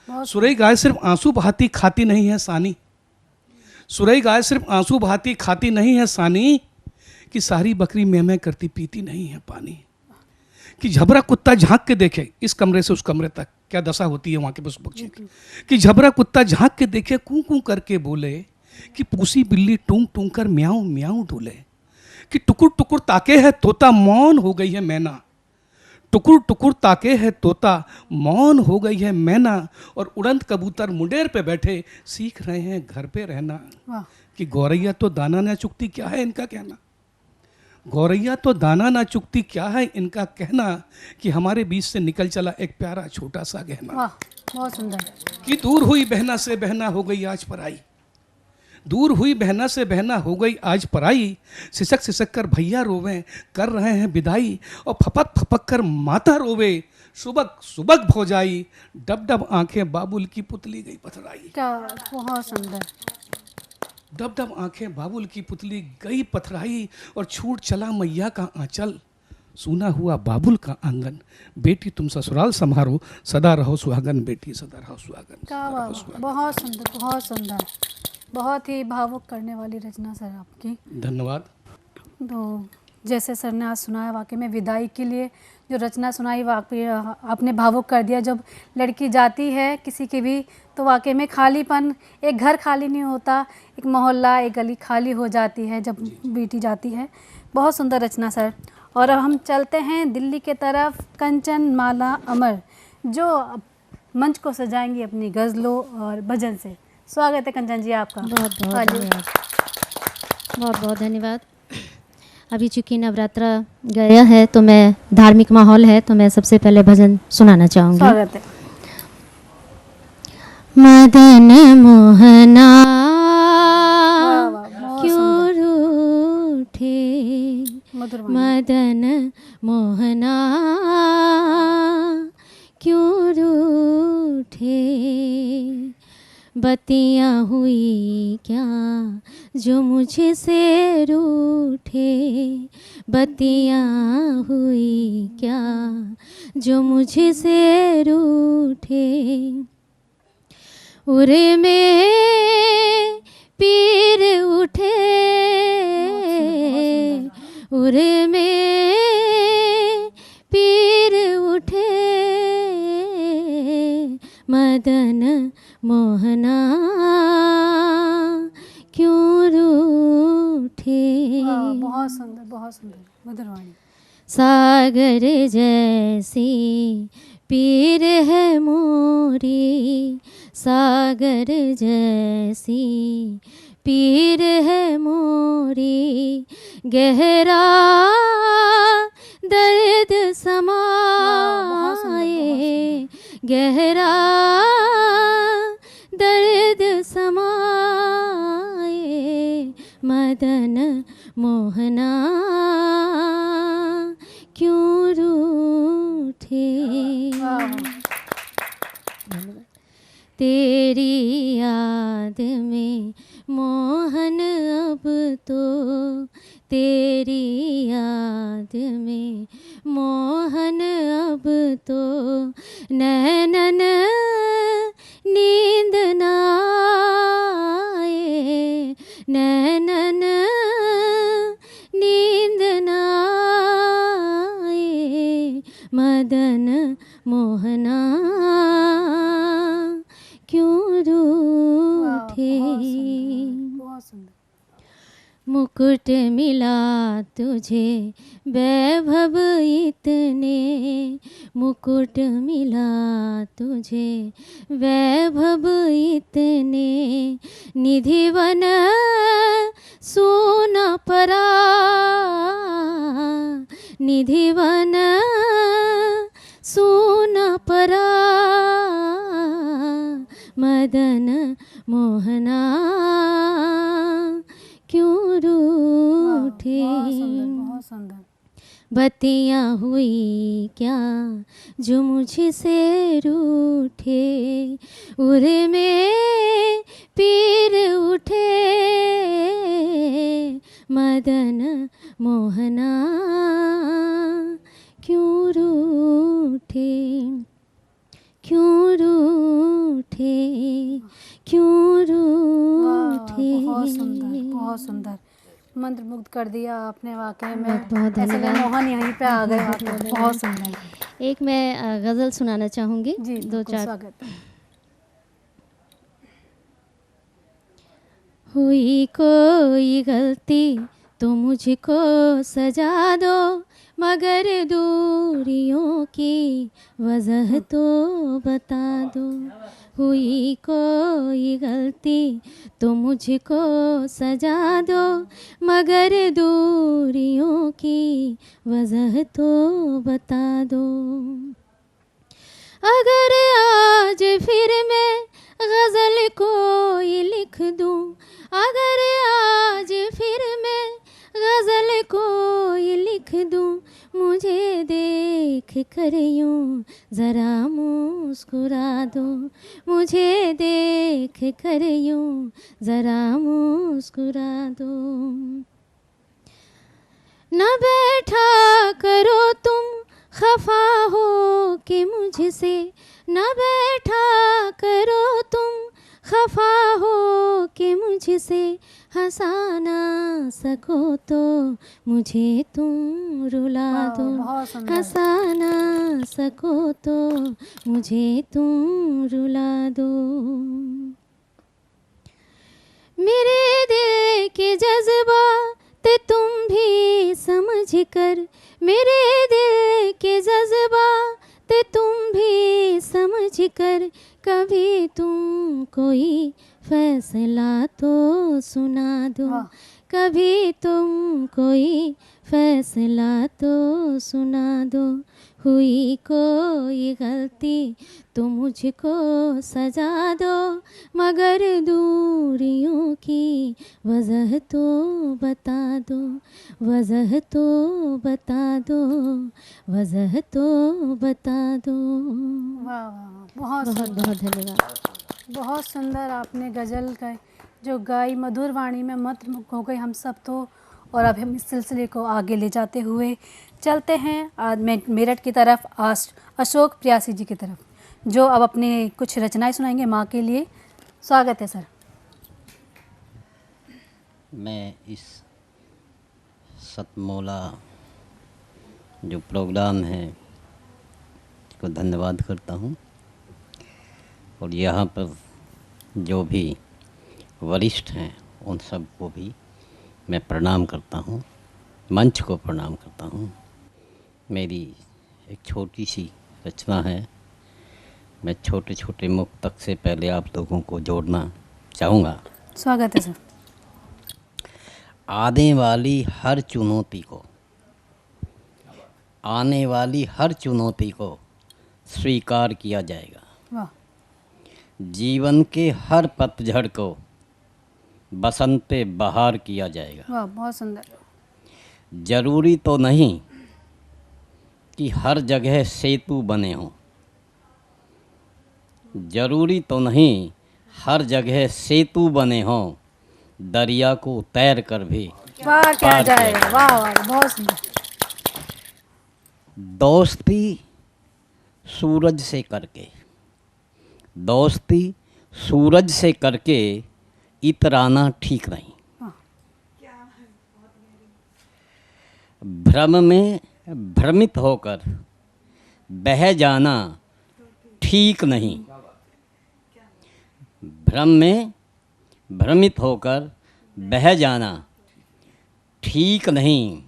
सुरई गाय सिर्फ आंसू बहाती खाती नहीं है सानी। सुरई गाय सिर्फ आंसू बहाती खाती नहीं है सानी। कि सारी बकरी मैं करती पीती नहीं है पानी। कि झबरा कुत्ता झांक के देखे इस कमरे से उस कमरे तक, क्या दशा होती है वहाँ के पशु पक्षी की। कि झबरा कुत्ता झांक के देखे, कूं कूं करके बोले। कि पूसी बिल्ली टूंग टूंग कर म्याऊं म्याऊं डोले। कि टुकुर टुकुर ताके है तोता, मौन हो गई है मैना। टुकुर टुकुर ताके है तोता, मौन हो गई है मैना। और उड़ंत कबूतर मुंडेर पे बैठे सीख रहे हैं घर पे रहना। कि गौरैया तो दाना ना चुगती, क्या है इनका कहना। गौरैया तो दाना ना चुगती, क्या है इनका कहना। कि हमारे बीच से निकल चला एक प्यारा छोटा सा गहना। वाह, बहुत सुंदर। कि दूर हुई बहना से बहना हो गई आज पराई। दूर हुई बहना से बहना हो गई आज पराई। सिसक सिसक कर भैया रोवे कर रहे हैं विदाई। और फपक फपक कर माता रोवे सुबक सुबक भौजाई। डब डब आंखें बाबुल की पुतली गई पथराई। क्या बहुत सुंदर। डब डब आंखें बाबुल की पुतली गई पथराई। और छूट चला मैया का आंचल, सूना हुआ बाबुल का आंगन। बेटी तुम ससुराल संभारो, सदा रहो सुहागन। बेटी सदा रहो सुहागन। क्या बहुत सुंदर, बहुत सुंदर। बहुत ही भावुक करने वाली रचना सर आपकी। धन्यवाद। तो जैसे सर ने आज सुनाया, वाकई में विदाई के लिए जो रचना सुनाई, वाकई आपने भावुक कर दिया। जब लड़की जाती है किसी की भी, तो वाकई में खालीपन, एक घर खाली नहीं होता, एक मोहल्ला, एक गली खाली हो जाती है जब बेटी जाती है। बहुत सुंदर रचना सर। और अब हम चलते हैं दिल्ली के तरफ। कंचन माला अमर जो मंच को सजाएंगी अपनी गज़लों और भजन से। स्वागत है कंचन जी आपका। बहुत बहुत धन्यवाद। बहुत बहुत धन्यवाद। अभी चूँकि नवरात्रा गया है, तो मैं धार्मिक माहौल है, तो मैं सबसे पहले भजन सुनाना चाहूँगी। स्वागत है। मदन मोहना क्यों रूठे, मदन मोहना क्यों रूठे। बतियाँ हुई क्या जो मुझे से रूठे। बतियाँ हुई क्या जो मुझे से रूठे। उरे में पीर उठे, उरे में पीर उठे। मदन मोहना क्यों रूठे। बहुत सुंदर, बहुत सुंदर, मधुर वाणी। सागर जैसी पीर है मोरी, सागर जैसी पीर है मोरी। गहरा दर्द समाए, गहरा दर्द समाए। मदन मोहना तेरी याद में मोहन अब तो, तेरी याद में मोहन अब तो, नैनन नींद ना आए, नैनन नींद ना आए, मदन मोहना क्यों रूठे। बहुत सुंदर। मुकुट मिला तुझे वैभव इतने, मुकुट मिला तुझे वैभव इतने, निधिवन सोना परा, निधिवन सोना परा, मदन मोहना क्यों रूठे। बहुत सुंदर। बत्तियाँ हुई क्या जो मुझसे रूठे, उर में पीर उठे, मदन मोहना क्यों रूठे, क्यों रूठे, क्यों रूठे। बहुत सुंदर, बहुत सुंदर। मंत्र मुग्ध कर दिया आपने वाकई में। बहुत ऐसे लगे मोहन यहीं पे आ गए आपने। बहुत सुंदर। एक मैं गज़ल सुनाना चाहूँगी, जी, दो चार। स्वागत। हुई कोई गलती तो मुझको सजा दो, मगर दूरियों की वजह तो बता दो। हुई कोई गलती तो मुझको सजा दो, मगर दूरियों की वजह तो बता दो। अगर आज फिर मैं गज़ल कोई लिख दूं, अगर आज फिर मैं गज़ल कोई लिख दूं, मुझे देख कर यूं ज़रा मुस्कुरा दो, मुझे देख कर यूं ज़रा मुस्कुरा दो। न बैठा करो तुम खफा हो के मुझसे, न बैठा करो तुम खफा हो के मुझसे, हंसा ना सको तो मुझे तुम रुला दो, हंसा ना सको तो मुझे तुम रुला दो। मेरे दिल के जज्बात तुम भी समझ कर, मेरे दिल के जज्बात तुम भी समझ कर, कभी तुम कोई फैसला तो सुना दो, कभी तुम कोई फैसला तो सुना दो। हुई कोई गलती तो मुझको सजा दो, मगर दूरियों की वजह तो बता दो, वजह तो बता दो, वजह तो बता दो। वाह वाह, बहुत बहुत बहुत धन्यवाद। बहुत सुंदर आपने गज़ल का जो गाई, मधुर वाणी में मत हो गई हम सब तो। और अब हम इस सिलसिले को आगे ले जाते हुए चलते हैं आज मेरठ की तरफ, अशोक प्रियासी जी की तरफ, जो अब अपनी कुछ रचनाएं सुनाएंगे माँ के लिए। स्वागत है सर। मैं इस सतमोला जो प्रोग्राम है को धन्यवाद करता हूँ, और यहाँ पर जो भी वरिष्ठ हैं उन सबको भी मैं प्रणाम करता हूँ, मंच को प्रणाम करता हूँ। मेरी एक छोटी सी रचना है, मैं छोटे छोटे मुक्तक से पहले आप लोगों को जोड़ना चाहूँगा। स्वागत है सर। आने वाली हर चुनौती को, आने वाली हर चुनौती को स्वीकार किया जाएगा। वाह। जीवन के हर पतझड़ को बसंते बहार किया जाएगा। वाह, बहुत सुंदर। जरूरी तो नहीं कि हर जगह सेतु बने हों, जरूरी तो नहीं हर जगह सेतु बने हों, दरिया को तैर कर भी वाह क्या जाएगा, वाह वाह बहुत सुंदर। दोस्ती सूरज से करके, दोस्ती सूरज से करके इतराना ठीक नहीं। भ्रम में भ्रमित होकर बह जाना ठीक नहीं। भ्रम में भ्रमित होकर बह जाना ठीक नहीं।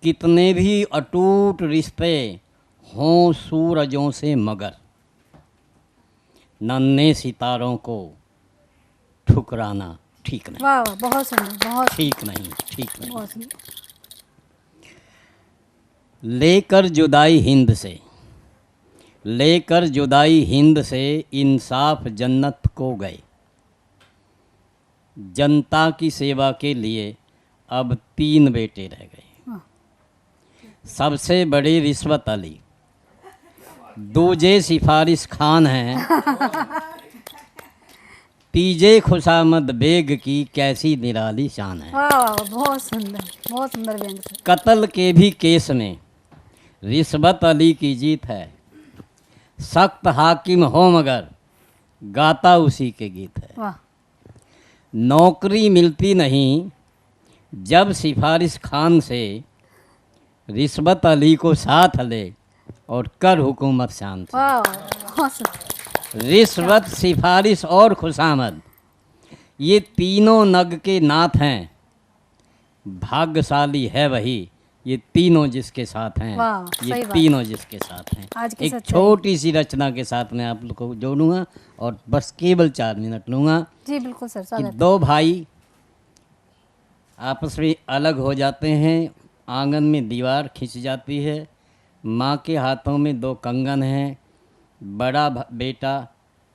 कितने भी अटूट रिश्ते हों सूरजों से, मगर नन्हे सितारों को ठुकराना ठीक नहीं। वाह वाह बहुत सुंदर, बहुत ठीक नहीं, ठीक नहीं। बहुत सुंदर। लेकर जुदाई हिंद से, लेकर जुदाई हिंद से इंसाफ जन्नत को गए। जनता की सेवा के लिए अब 3 बेटे रह गए। सबसे बड़े रिश्वत अली, दूजे सिफारिश खान हैं, तीजे खुशामद बेग की कैसी निराली शान है। वाह वाह बहुत सुंदर, बहुत सुंदर व्यंग से। कत्ल के भी केस में रिश्वत अली की जीत है। सख्त हाकिम हो मगर गाता उसी के गीत है। वाह। नौकरी मिलती नहीं जब सिफारिश खान से, रिश्वत अली को साथ ले और कर हुकूमत शान से। वाह बहुत सुंदर। रिश्वत, सिफारिश और खुशामद, ये तीनों नग के नाथ हैं। भाग्यशाली है वही, ये तीनों जिसके साथ हैं। वाह, ये सही बात। तीनों जिसके साथ हैं। आज की एक सच्चाई। छोटी सी रचना के साथ मैं आप लोग को जोड़ूंगा और बस केवल 4 मिनट लूँगा। जी बिल्कुल सर, कि स्वागत। 2 भाई आपस में अलग हो जाते हैं, आंगन में दीवार खिंच जाती है। माँ के हाथों में 2 कंगन हैं। बड़ा बेटा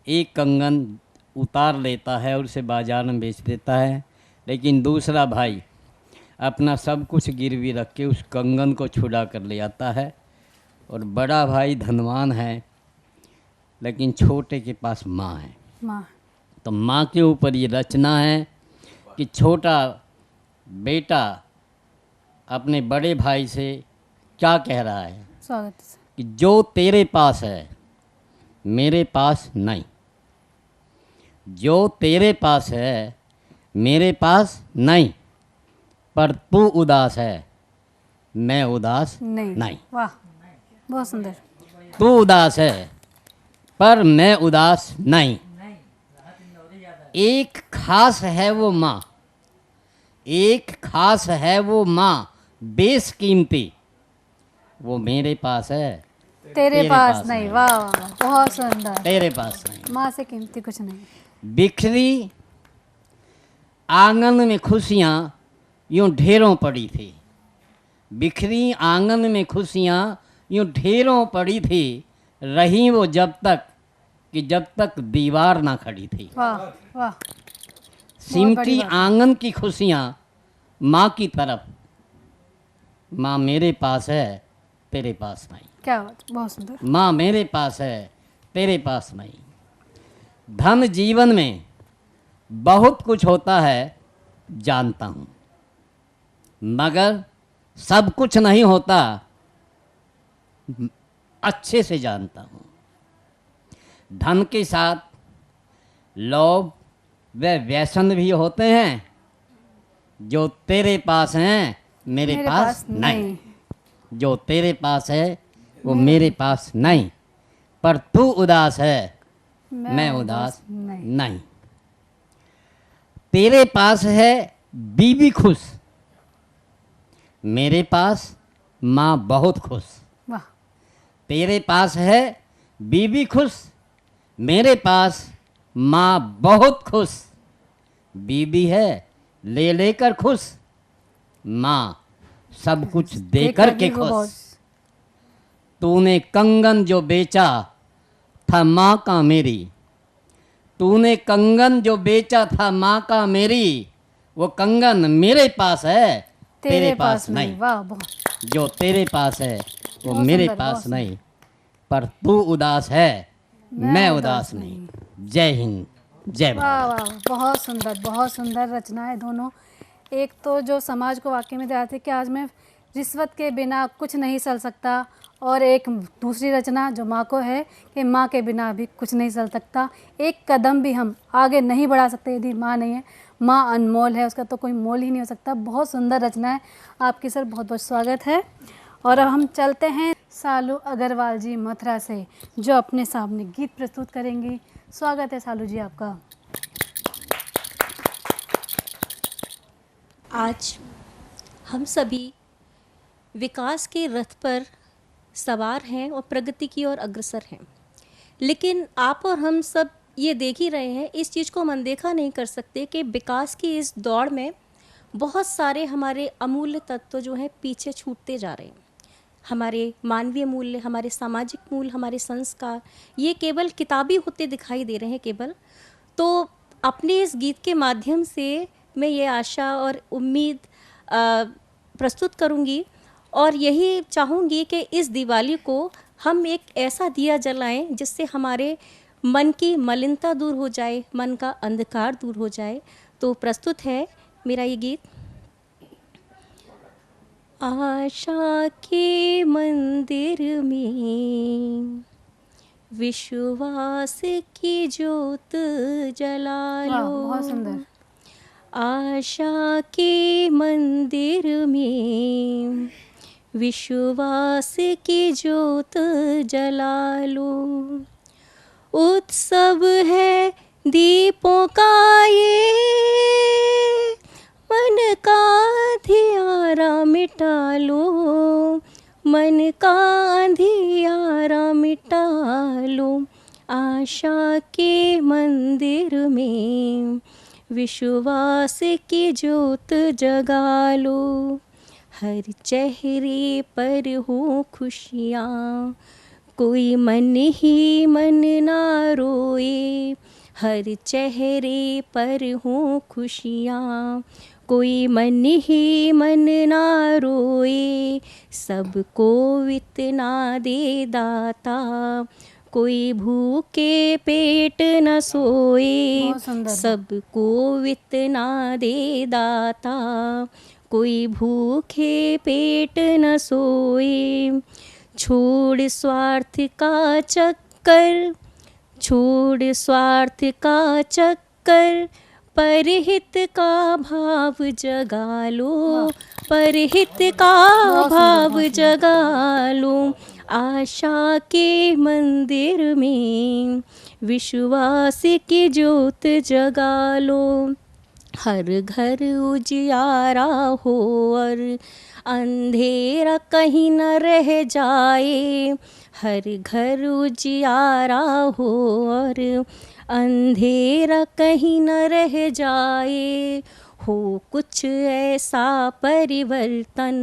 एक कंगन उतार लेता है और उसे बाजार में बेच देता है, लेकिन दूसरा भाई अपना सब कुछ गिरवी रख के उस कंगन को छुड़ा कर ले आता है। और बड़ा भाई धनवान है, लेकिन छोटे के पास माँ है। माँ। तो माँ के ऊपर ये रचना है कि छोटा बेटा अपने बड़े भाई से क्या कह रहा है। स्वागत है सर। कि जो तेरे पास है मेरे पास नहीं, जो तेरे पास है मेरे पास नहीं, पर तू उदास है मैं उदास नहीं। वाह बहुत सुंदर। तू उदास है पर मैं उदास नहीं। एक खास है वो माँ, एक खास है वो माँ बेशकीमती, वो मेरे पास है तेरे पास नहीं। वाह वाह बहुत सुंदर। तेरे पास नहीं। माँ से कीमती कुछ नहीं। बिखरी आंगन में खुशियाँ यूं ढेरों पड़ी थी। बिखरी आंगन में खुशियाँ यूं ढेरों पड़ी थी, रही वो जब तक कि जब तक दीवार ना खड़ी थी। वाह वाह। सिमटी आंगन की खुशियाँ माँ की तरफ, माँ मेरे पास है तेरे पास नहीं। क्या बात, बहुत सुंदर। माँ मेरे पास है तेरे पास नहीं। धन जीवन में बहुत कुछ होता है जानता हूँ, मगर सब कुछ नहीं होता अच्छे से जानता हूँ। धन के साथ लोभ व व्यसन भी होते हैं, जो तेरे पास हैं मेरे पास नहीं। जो तेरे पास है वो मेरे पास नहीं, पर तू उदास है मैं उदास नहीं। तेरे पास है बीबी खुश, मेरे पास माँ बहुत खुश। वाह। तेरे पास है बीबी खुश, मेरे पास माँ बहुत खुश। बीबी है ले लेकर खुश, माँ सब कुछ देकर के खुश। तूने कंगन जो बेचा था माँ का मेरी, तूने कंगन जो बेचा था माँ का मेरी, वो कंगन मेरे पास है तेरे पास नहीं। वाह बहुत। जो तेरे पास है वो मेरे पास नहीं, पर तू उदास है मैं उदास नहीं। जय हिंद, जय भारत। वाह वाह, बहुत सुंदर रचनाएं दोनों। एक तो जो समाज को वाकई में दिखाती है कि आज में रिश्वत के बिना कुछ नहीं चल सकता, और एक दूसरी रचना जो माँ को है कि माँ के बिना भी कुछ नहीं चल सकता, एक कदम भी हम आगे नहीं बढ़ा सकते यदि माँ नहीं है। माँ अनमोल है, उसका तो कोई मोल ही नहीं हो सकता। बहुत सुंदर रचना है आपकी सर, बहुत बहुत स्वागत है। और अब हम चलते हैं सालू अग्रवाल जी मथुरा से, जो अपने सामने गीत प्रस्तुत करेंगी। स्वागत है सालू जी आपका। आज हम सभी विकास के रथ पर सवार हैं और प्रगति की ओर अग्रसर हैं, लेकिन आप और हम सब ये देख ही रहे हैं, इस चीज़ को हम अनदेखा नहीं कर सकते कि विकास की इस दौड़ में बहुत सारे हमारे अमूल्य तत्व जो हैं पीछे छूटते जा रहे हैं। हमारे मानवीय मूल्य, हमारे सामाजिक मूल्य, हमारे संस्कार, ये केवल किताबी होते दिखाई दे रहे हैं केवल। तो अपने इस गीत के माध्यम से मैं ये आशा और उम्मीद प्रस्तुत करूँगी, और यही चाहूँगी कि इस दिवाली को हम एक ऐसा दिया जलाएं जिससे हमारे मन की मलिनता दूर हो जाए, मन का अंधकार दूर हो जाए। तो प्रस्तुत है मेरा ये गीत। आशा के मंदिर में विश्वास की ज्योत जला लो। बहुत सुंदर। आशा के मंदिर में विश्वास की ज्योत जला लो। उत्सव है दीपों का ये, मन का अंधियारा मिटा लो, मन का अंधियारा मिटा लो। आशा के मंदिर में विश्वास की ज्योत जगा लो। हर चेहरे पर हो खुशियाँ, कोई मन ही मन ना रोए। हर चेहरे पर हो खुशियाँ, कोई मन ही मन ना रोए। सबको इतना दे दाता, कोई भूखे पेट न सोए। सबको इतना दे दाता, कोई भूखे पेट न सोए। छोड़ स्वार्थ का चक्कर, छोड़ स्वार्थ का चक्कर, परहित का भाव जगा लो, परहित का भाव जगा लो। आशा के मंदिर में विश्वास की ज्योत जगा लो। हर घर उजियारा हो और अंधेरा कहीं न रह जाए। हर घर उजियारा हो और अंधेरा कहीं न रह जाए। हो कुछ ऐसा परिवर्तन,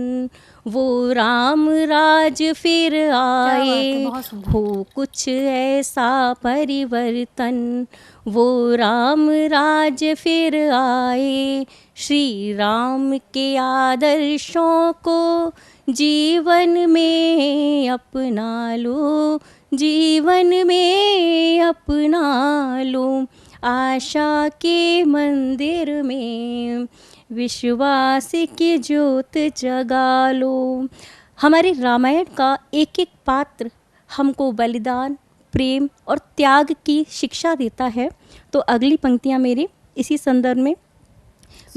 वो राम राज फिर आए। हो कुछ ऐसा परिवर्तन, वो राम राज फिर आए। श्री राम के आदर्शों को जीवन में अपना लो, जीवन में अपना लो। आशा के मंदिर में विश्वास की ज्योत जगा लो। हमारे रामायण का एक एक पात्र हमको बलिदान, प्रेम और त्याग की शिक्षा देता है। तो अगली पंक्तियाँ मेरी इसी संदर्भ में।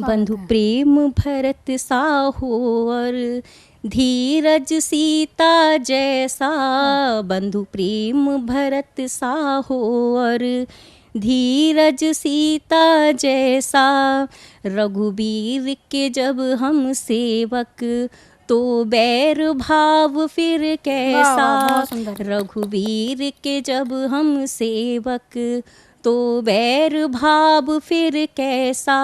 बंधु प्रेम भरत सा हो और धीरज सीता जैसा। बंधु प्रेम भरत सा हो और धीरज सीता जैसा। रघुबीर के जब हम सेवक, तो बैर भाव फिर कैसा। रघुबीर के जब हम सेवक, तो बैर भाव फिर कैसा।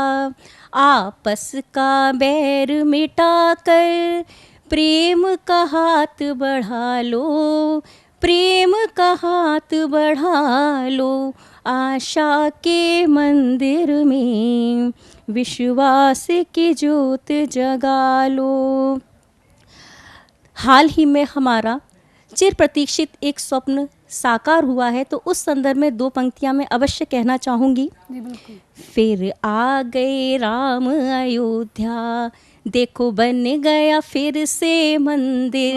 आपस का बैर मिटा कर प्रेम का हाथ बढ़ा लो, प्रेम का हाथ बढ़ा लो। आशा के मंदिर में विश्वास की ज्योत जगा लो। हाल ही में हमारा चिर प्रतीक्षित एक स्वप्न साकार हुआ है, तो उस संदर्भ में 2 पंक्तियां मैं अवश्य कहना चाहूँगी। जी बिल्कुल। फिर आ गए राम अयोध्या, देखो बन गया फिर से मंदिर।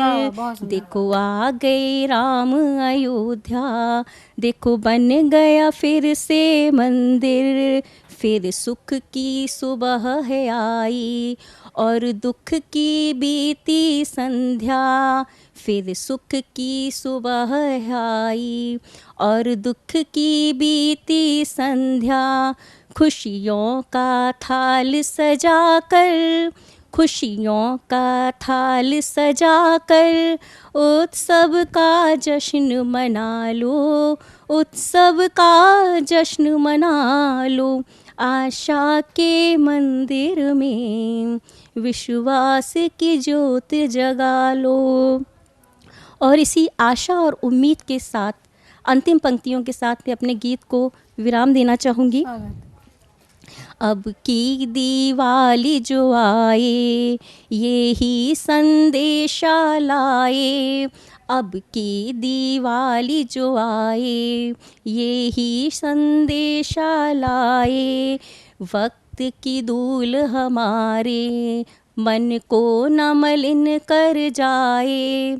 देखो आ गए राम अयोध्या, देखो बन गया फिर से मंदिर। फिर सुख की सुबह है आई और दुख की बीती संध्या। फिर सुख की सुबह है आई और दुख की बीती संध्या। खुशियों का थाल सजा कर, खुशियों का थाल सजा कर, उत्सव का जश्न मना लो, उत्सव का जश्न मना लो। आशा के मंदिर में विश्वास की ज्योत जगा लो। और इसी आशा और उम्मीद के साथ अंतिम पंक्तियों के साथ मैं अपने गीत को विराम देना चाहूँगी। अब की दिवाली जो आए ये ही संदेशा लाए। अब की दिवाली जो आए ये ही संदेशा लाए। वक्त की धूल हमारे मन को न मलिन कर जाए।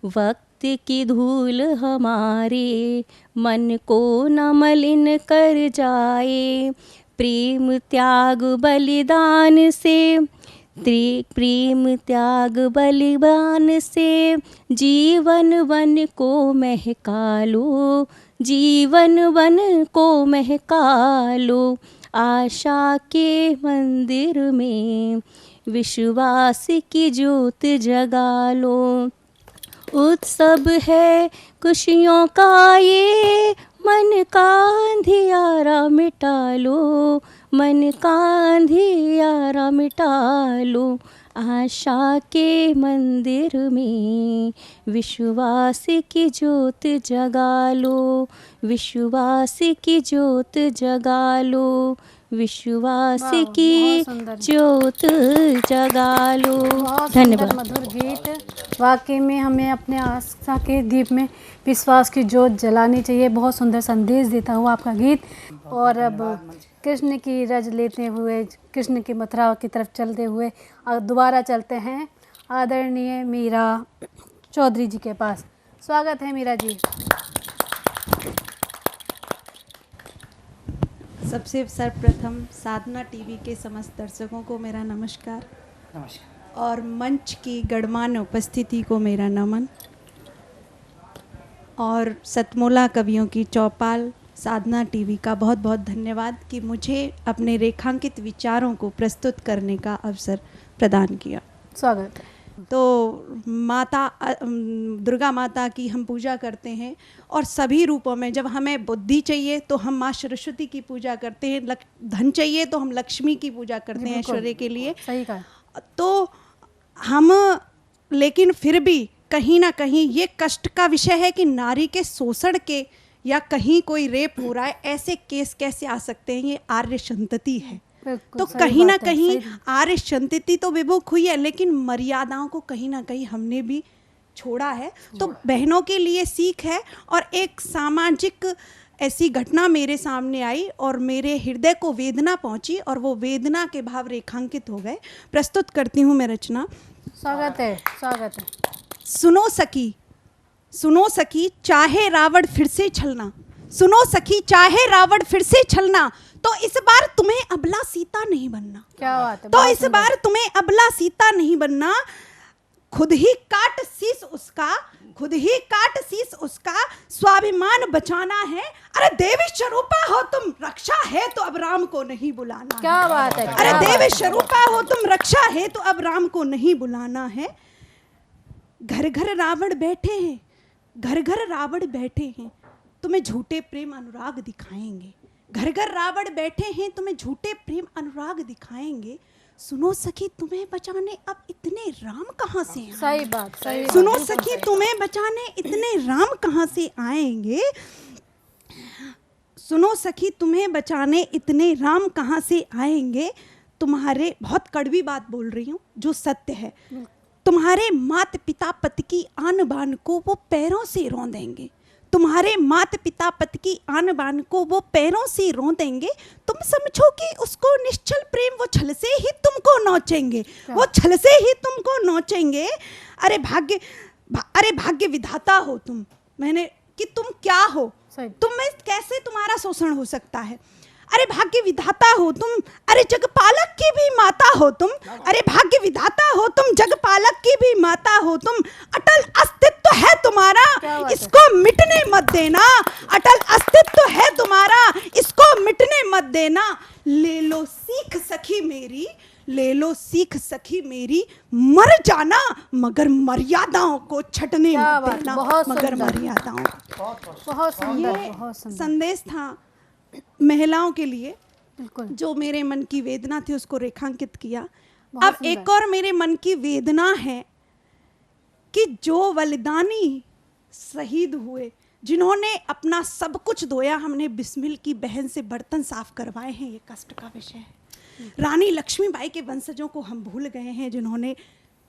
वक्त की धूल हमारे मन को न मलिन कर जाए। प्रेम त्याग बलिदान से, प्रेम त्याग बलिदान से जीवन वन को महका लो, जीवन वन को महका लो। आशा के मंदिर में विश्वास की ज्योत जगा लो। उत्सव है खुशियों का ये, मन का अंधियारा मिटा लो, मन का अंधियारा मिटा लो। आशा के मंदिर में विश्वास की ज्योत जगा लो, विश्वास की ज्योत जगा लो, विश्वास की ज्योत जगा लो। धन्यवाद। मधुर गीत। वाकई में हमें अपने आस्था के दीप में विश्वास की ज्योत जलानी चाहिए। बहुत सुंदर संदेश देता हुआ आपका गीत। और अब कृष्ण की रज लेते हुए, कृष्ण की मथुरा की तरफ चलते हुए दोबारा चलते हैं आदरणीय मीरा चौधरी जी के पास। स्वागत है मीरा जी। सबसे सर्वप्रथम साधना टीवी के समस्त दर्शकों को मेरा नमस्कार। नमस्कार। और मंच की गणमान्य उपस्थिति को मेरा नमन। और सतमोला कवियों की चौपाल साधना टीवी का बहुत बहुत धन्यवाद कि मुझे अपने रेखांकित विचारों को प्रस्तुत करने का अवसर प्रदान किया। स्वागत है। तो माता दुर्गा माता की हम पूजा करते हैं और सभी रूपों में। जब हमें बुद्धि चाहिए तो हम माँ सरस्वती की पूजा करते हैं, धन चाहिए तो हम लक्ष्मी की पूजा करते हैं ऐश्वर्य के लिए। सही कहा। तो हम लेकिन फिर भी कहीं ना कहीं ये कष्ट का विषय है कि नारी के शोषण के या कहीं कोई रेप हो रहा है, ऐसे केस कैसे आ सकते हैं? ये आर्य संतति है। तो कहीं ना कहीं आर्य संतति तो विमुख हुई है, लेकिन मर्यादाओं को कहीं ना कहीं हमने भी छोड़ा है। तो बहनों के लिए सीख है। और एक सामाजिक ऐसी घटना मेरे सामने आई और मेरे हृदय को वेदना पहुंची और वो वेदना के भाव रेखांकित हो गए। प्रस्तुत करती हूँ मैं रचना। स्वागत है। स्वागत है। सुनो सखी, सुनो सखी, चाहे रावण फिर से छलना। सुनो सखी, चाहे रावण फिर से छलना, तो इस बार तुम्हें अबला सीता नहीं बनना। क्या बात है। तो इस बार तुम्हें अबला सीता नहीं बनना। खुद ही काट शीश उसका, खुद ही काट शीश उसका, स्वाभिमान बचाना है। अरे देवी स्वरूपा हो तुम, रक्षा है तो अब राम को नहीं बुलाना। क्या बात है। अरे देवी स्वरूपा हो तुम, रक्षा है तो अब राम को नहीं बुलाना है। घर घर रावण बैठे हैं, घर घर रावण बैठे हैं, तुम्हें झूठे प्रेम अनुराग दिखाएंगे। घर घर रावण बैठे हैं, तुम्हें झूठे प्रेम अनुराग दिखाएंगे। सुनो सखी, तुम्हें बचाने अब इतने राम कहाँ से आएंगे? सही बात। सही सुनो बात। सखी, तुम्हें बचाने इतने राम कहाँ से आएंगे? सुनो सखी, तुम्हें बचाने इतने राम कहाँ से आएंगे? तुम्हारे, बहुत कड़वी बात बोल रही हूँ जो सत्य है, तुम्हारे माता पिता पति की आन बान को वो पैरों से रौंदेंगे। तुम्हारे माता पिता पति की आन बान को वो पैरों से रोंदेंगे, तुम समझो कि उसको निश्चल प्रेम वो छल से ही तुमको नोचेंगे, वो छल से ही तुमको नोचेंगे। अरे भाग्य विधाता हो तुम, मैंने कि तुम क्या हो, तुम में कैसे तुम्हारा शोषण हो सकता है। अरे भाग्य विधाता हो तुम, अरे जगपालक की भी माता हो तुम, अरे भाग्य विधाता हो तुम, जगपालक की भी माता हो तुम। अटल अस्तित्व है तुम्हारा, इसको मिटने मत देना, अटल अस्तित्व है तुम्हारा, इसको मिटने मत देना। ले लो सीख सखी मेरी, ले लो सीख सखी मेरी, मर जाना मगर मर्यादाओं को छटने मत देना, मगर मर्यादाओं को। बहुत सुंदर, ये बहुत सुंदर संदेश था महिलाओं के लिए, जो मेरे मन की वेदना थी उसको रेखांकित किया। अब एक और मेरे मन की वेदना है कि जो बलिदानी शहीद हुए, जिन्होंने अपना सब कुछ धोया, हमने बिस्मिल की बहन से बर्तन साफ करवाए हैं, ये कष्ट का विषय है। रानी लक्ष्मीबाई के वंशजों को हम भूल गए हैं जिन्होंने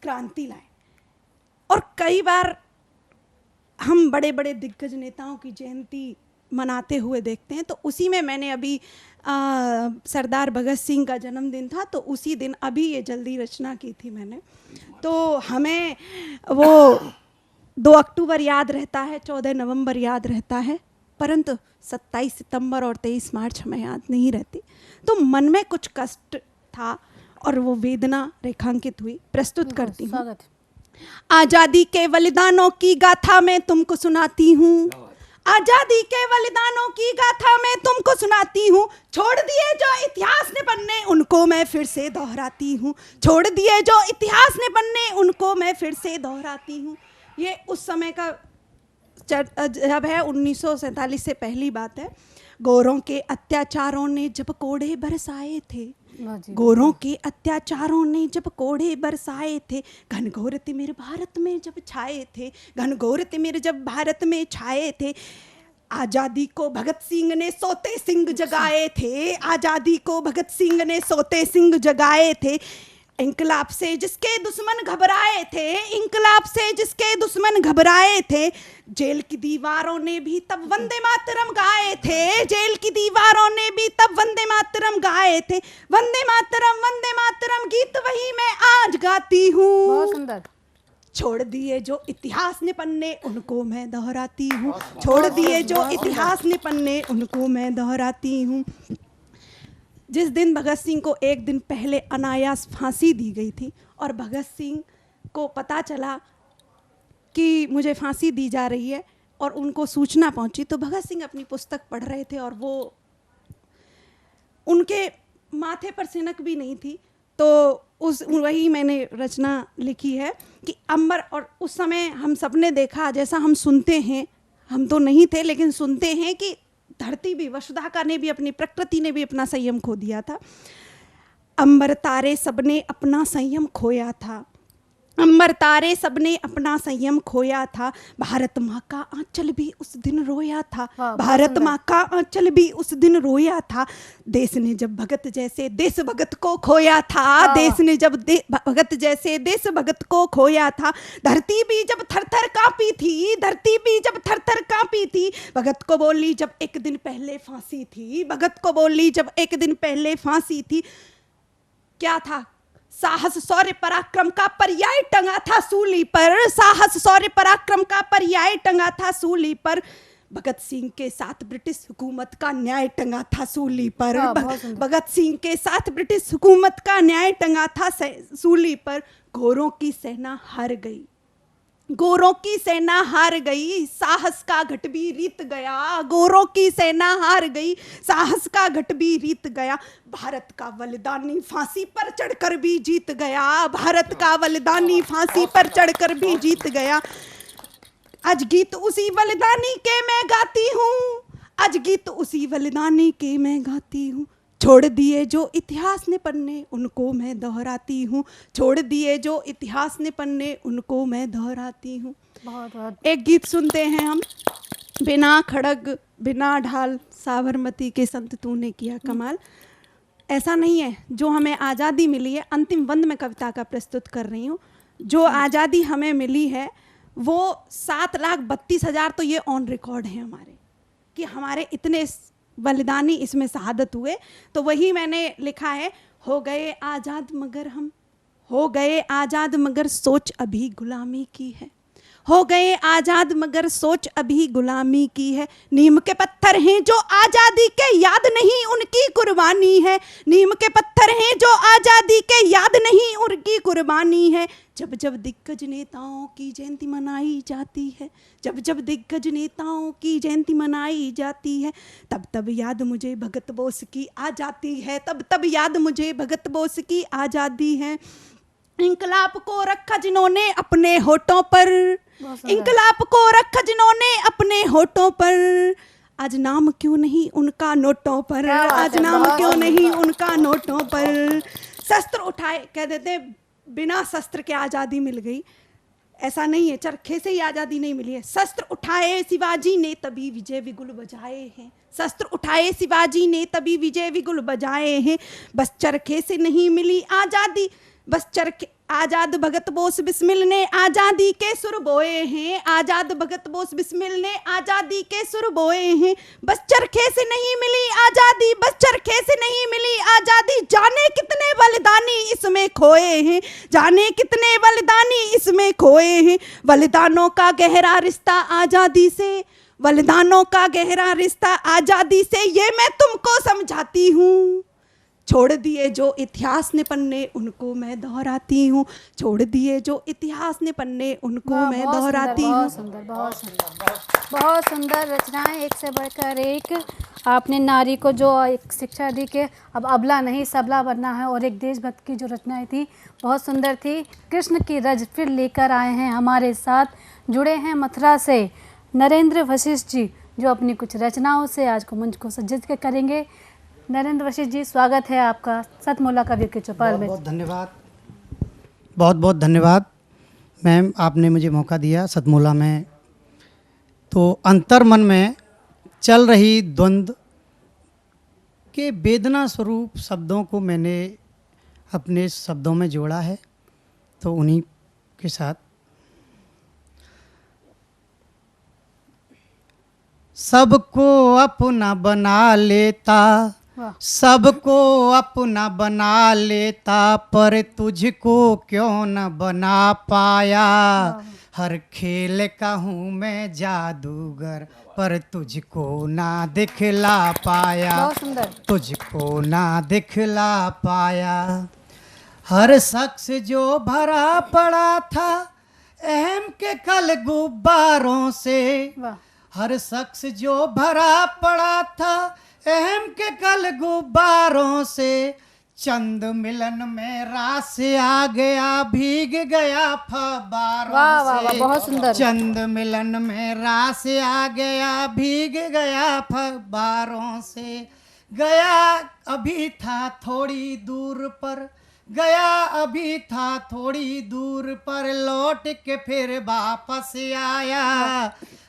क्रांति लाई। और कई बार हम बड़े बड़े दिग्गज नेताओं की जयंती मनाते हुए देखते हैं, तो उसी में मैंने अभी सरदार भगत सिंह का जन्मदिन था, तो उसी दिन अभी ये जल्दी रचना की थी मैंने। तो हमें वो 2 अक्टूबर याद रहता है, 14 नवंबर याद रहता है, परंतु 27 सितंबर और 23 मार्च हमें याद नहीं रहती। तो मन में कुछ कष्ट था और वो वेदना रेखांकित हुई, प्रस्तुत करती हूँ। आज़ादी के बलिदानों की गाथा मैं तुमको सुनाती हूँ, आजादी के बलिदानों की गाथा मैं तुमको सुनाती हूँ। छोड़ दिए जो इतिहास ने पन्ने, उनको मैं फिर से दोहराती हूँ, छोड़ दिए जो इतिहास ने पन्ने, उनको मैं फिर से दोहराती हूँ। ये उस समय का जब है 1947 से पहली बात है। गोरों के अत्याचारों ने जब कोड़े बरसाए थे, गोरों के अत्याचारों ने जब कोड़े बरसाए थे, घनघोर तिमिर भारत में जब छाए थे, घनघोर तिमिर जब भारत में छाए थे। आज़ादी को भगत सिंह ने सोते सिंह जगाए थे, आज़ादी को भगत सिंह ने सोते सिंह जगाए थे। इंकलाब से जिसके दुश्मन घबराए थे, इंकलाब से जिसके दुश्मन घबराए थे। जेल की दीवारों ने भी तब वंदे मातरम गाए थे, जेल की दीवारों ने भी तब वंदे मातरम गाए थे। वंदे मातरम गीत वही मैं आज गाती हूँ। बहुत सुंदर। छोड़ दिए जो इतिहास ने पन्ने, उनको मैं दोहराती हूँ, छोड़ दिए जो इतिहास ने पन्ने, उनको मैं दोहराती हूँ। जिस दिन भगत सिंह को एक दिन पहले अनायास फांसी दी गई थी और भगत सिंह को पता चला कि मुझे फांसी दी जा रही है और उनको सूचना पहुंची, तो भगत सिंह अपनी पुस्तक पढ़ रहे थे और वो उनके माथे पर सिनक भी नहीं थी। तो वही मैंने रचना लिखी है कि अंबर, और उस समय हम सबने देखा, जैसा हम सुनते हैं, हम तो नहीं थे लेकिन सुनते हैं कि धरती भी, वसुधाका ने भी, अपनी प्रकृति ने भी अपना संयम खो दिया था। अंबर तारे सबने अपना संयम खोया था, अंबर तारे सबने अपना संयम खोया था। भारत माँ का आंचल भी उस दिन रोया था, भारत माँ का आंचल भी उस दिन रोया था। देश ने जब भगत जैसे देश भगत को खोया था, देश ने जब भगत जैसे देश भगत को खोया था। धरती भी जब थर थर कांपी थी, धरती भी जब थर थर कांपी थी। भगत को बोली जब एक दिन पहले फांसी थी, भगत को बोली जब एक दिन पहले फांसी थी। क्या था? साहस शौर्य पराक्रम का पर्याय टंगा था सूली पर, साहस शौर्य पराक्रम का पर्याय टंगा था सूली पर। भगत सिंह के साथ ब्रिटिश हुकूमत का न्याय टंगा था सूली पर, भगत सिंह के साथ ब्रिटिश हुकूमत का न्याय टंगा था सूली पर। गोरों की सेना हार गई, गोरों की सेना हार गई, साहस का घट भी रीत गया। गोरों की सेना हार गई, साहस का घट भी रीत गया। भारत का बलिदानी फांसी पर चढ़कर भी जीत गया, भारत का बलिदानी फांसी पर चढ़कर भी जीत गया। आज गीत उसी बलिदानी के मैं गाती हूँ, आज गीत उसी बलिदानी के मैं गाती हूँ। छोड़ दिए जो इतिहास ने पन्ने, उनको मैं दोहराती हूँ, छोड़ दिए जो इतिहास ने पन्ने, उनको मैं दोहराती हूँ। एक गीत सुनते हैं हम। बिना खड़ग बिना ढाल साबरमती के संत तूने किया कमाल। ऐसा नहीं है, जो हमें आज़ादी मिली है, अंतिम बंद में कविता का प्रस्तुत कर रही हूँ। जो आज़ादी हमें मिली है वो 7,32,000 तो ये ऑन रिकॉर्ड है हमारे, कि हमारे इतने बलिदानी इसमें शहादत हुए। तो वही मैंने लिखा है, हो गए आज़ाद मगर हम, हो गए आज़ाद मगर सोच अभी गुलामी की है, हो गए आज़ाद मगर सोच अभी गुलामी की है। नीम के पत्थर हैं जो आज़ादी के याद नहीं उनकी कुर्बानी है, नीम के पत्थर हैं जो आज़ादी के याद नहीं उनकी कुर्बानी है। जब जब दिग्गज नेताओं की जयंती मनाई जाती है, जब जब दिग्गज नेताओं की जयंती मनाई जाती है, तब तब याद मुझे भगत बोस की आ जाती है, तब तब याद मुझे भगत बोस की आज़ादी है। इंकलाब को रखा जिन्होंने अपने होठों पर, इंकलाब को रखा जिन्होंने अपने होठों पर, आज नाम क्यों नहीं उनका नोटों पर, आज नाम क्यों नहीं उनका नोटों पर। शस्त्र उठाए, कह देते बिना शस्त्र के आज़ादी मिल गई, ऐसा नहीं है, चरखे से ही आज़ादी नहीं मिली है। शस्त्र उठाए शिवाजी ने तभी विजय विगुल बजाए हैं, शस्त्र उठाए शिवाजी ने तभी विजय विगुल बजाए हैं। बस चरखे से नहीं मिली आज़ादी, बस चरखे, आजाद भगत बोस बिस्मिल ने आज़ादी के सुर बोए हैं, आजाद भगत बोस बिस्मिल ने आज़ादी के सुर बोए हैं। बस चरखे से नहीं मिली आज़ादी, बस चरखे से नहीं मिली आज़ादी, जाने कितने बलिदानी इसमें खोए हैं, जाने कितने बलिदानी इसमें खोए हैं। बलिदानों का गहरा रिश्ता आज़ादी से, बलिदानों का गहरा रिश्ता आज़ादी से, ये मैं तुमको समझाती हूँ। छोड़ दिए जो इतिहास ने पन्ने उनको मैं दोहराती हूँ, छोड़ दिए जो इतिहास ने पन्ने उनको मैं दोहराती हूँ। बहुत सुंदर, बहुत सुंदर, बहुत सुंदर रचनाएं, एक से बढ़कर एक। आपने नारी को जो एक शिक्षा दी कि अब अबला नहीं सबला बनना है, और एक देशभक्त की जो रचनाएं थी बहुत सुंदर थी। कृष्ण की रज फिर लेकर आए हैं, हमारे साथ जुड़े हैं मथुरा से नरेंद्र वशिष्ठ जी, जो अपनी कुछ रचनाओं से आज को मंच को सज्जित करेंगे। नरेंद्र वशिष्ठ जी, स्वागत है आपका सतमोला कवियों के चौपाल में। बहुत धन्यवाद, बहुत बहुत धन्यवाद मैम, आपने मुझे मौका दिया सतमोला में। तो अंतर मन में चल रही द्वंद्व के वेदना स्वरूप शब्दों को मैंने अपने शब्दों में जोड़ा है, तो उन्हीं के साथ। सबको अपना बना लेता, सबको अपना बना लेता, पर तुझको क्यों न बना पाया। हर खेल का हूँ मैं जादूगर, पर तुझको ना दिखला पाया, तुझको ना दिखला पाया। हर शख्स जो भरा पड़ा था अहम के कल गुब्बारों से, हर शख्स जो भरा पड़ा था अहम के कल गुब्बारों से, चंद मिलन में रास आ गया भीग गया फव्वारों से। बहुत सुंदर। चंद मिलन में रास आ गया भीग गया फव्वारों से, गया अभी था थोड़ी दूर पर, गया अभी था थोड़ी दूर पर, लौट के फिर वापस आया।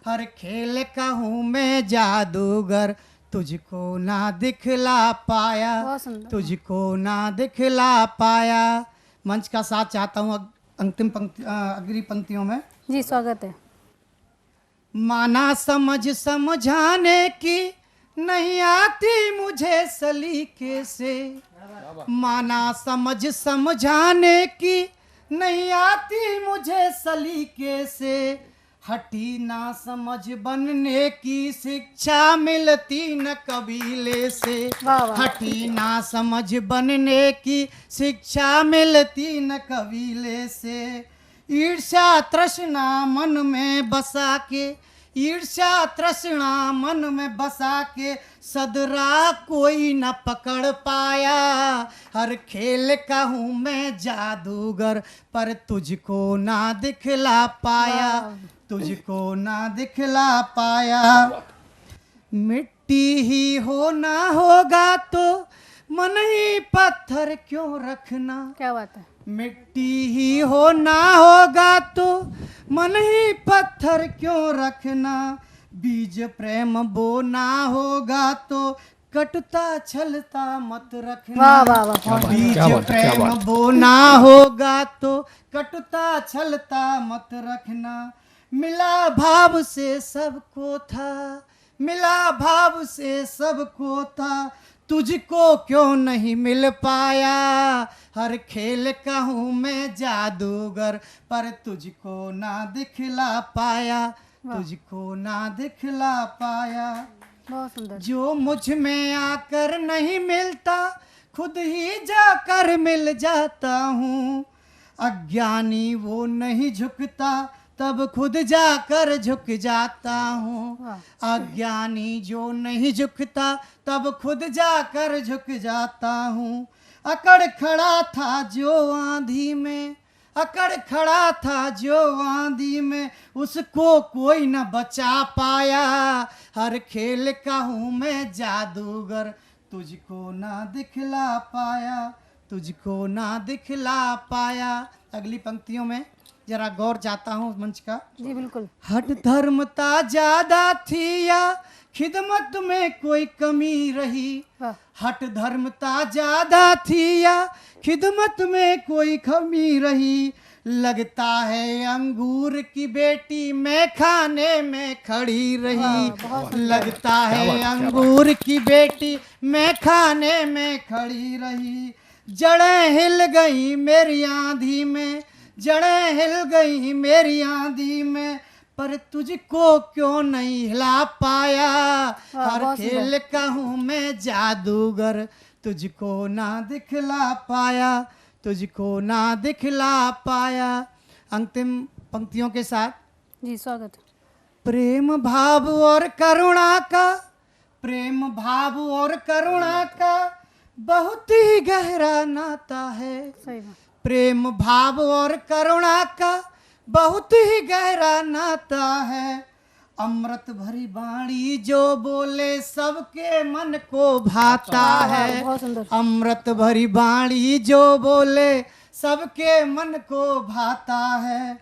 हर खेल का हूँ मैं जादूगर, तुझको ना दिखला पाया, तुझको ना दिखला पाया। मंच का साथ चाहता हूँ अंतिम पंक्ति, अगली पंक्तियों में। जी स्वागत है। माना समझ समझाने की नहीं आती मुझे सलीके से, माना समझ समझाने की नहीं आती मुझे सलीके से, हटी ना समझ बनने की शिक्षा मिलती न कबीले से, हटी ना समझ बनने की शिक्षा मिलती न कबीले से। ईर्ष्या तृष्णा मन में बसा के, ईर्ष्या तृष्णा मन में बसा के, सदरा कोई न पकड़ पाया। हर खेल का हूँ मैं जादूगर, पर तुझको ना दिखला पाया, तुझको ना दिखला पाया। मिट्टी ही होना होगा तो मन ही पत्थर क्यों रखना। क्या बात है। मिट्टी ही होना होगा तो मन ही पत्थर क्यों रखना। बीज प्रेम बोना होगा तो कटुता छलता मत रखना। वाह वाह वाह। बीज प्रेम बोना होगा तो कटुता छलता मत रखना। मिला भाव से सबको था, मिला भाव से सबको था, तुझको क्यों नहीं मिल पाया। हर खेल का हूँ मैं जादूगर, पर तुझको ना दिखला पाया, तुझको ना दिखला पाया। बहुत सुंदर। जो मुझ में आकर नहीं मिलता, खुद ही जाकर मिल जाता हूँ। अज्ञानी वो नहीं झुकता, तब खुद जाकर झुक जाता हूँ। अज्ञानी जो नहीं झुकता, तब खुद जाकर झुक जाता हूँ। अकड़ खड़ा था जो आंधी में, अकड़ खड़ा था जो आंधी में, उसको कोई न बचा पाया। हर खेल का हूँ मैं जादूगर, तुझको ना दिखला पाया, तुझको ना दिखला पाया। अगली पंक्तियों में जरा गौर चाहता हूँ मंच का। जी बिल्कुल। हट धर्मता ज्यादा थी या खिदमत में कोई कमी रही, हट धर्मता ज्यादा थी या खिदमत में कोई कमी रही। लगता है अंगूर की बेटी मैं खाने में खड़ी रही, लगता है अंगूर की बेटी मैं खाने में खड़ी रही। जड़ें हिल गई मेरी आंधी में, जड़ें हिल गई मेरी आंधी में, पर तुझको क्यों नहीं हिला पाया। हर खेल का हूँ मैं जादूगर, तुझको ना दिखला पाया, तुझको ना दिखला पाया। अंतिम पंक्तियों के साथ जी स्वागत। प्रेम भाव और करुणा का, प्रेम भाव और करुणा का बहुत ही गहरा नाता है। सही बात। प्रेम भाव और करुणा का बहुत ही गहरा नाता है। अमृत भरी बाणी जो बोले सबके मन को भाता है। अमृत भरी बाणी जो बोले सबके मन को भाता है।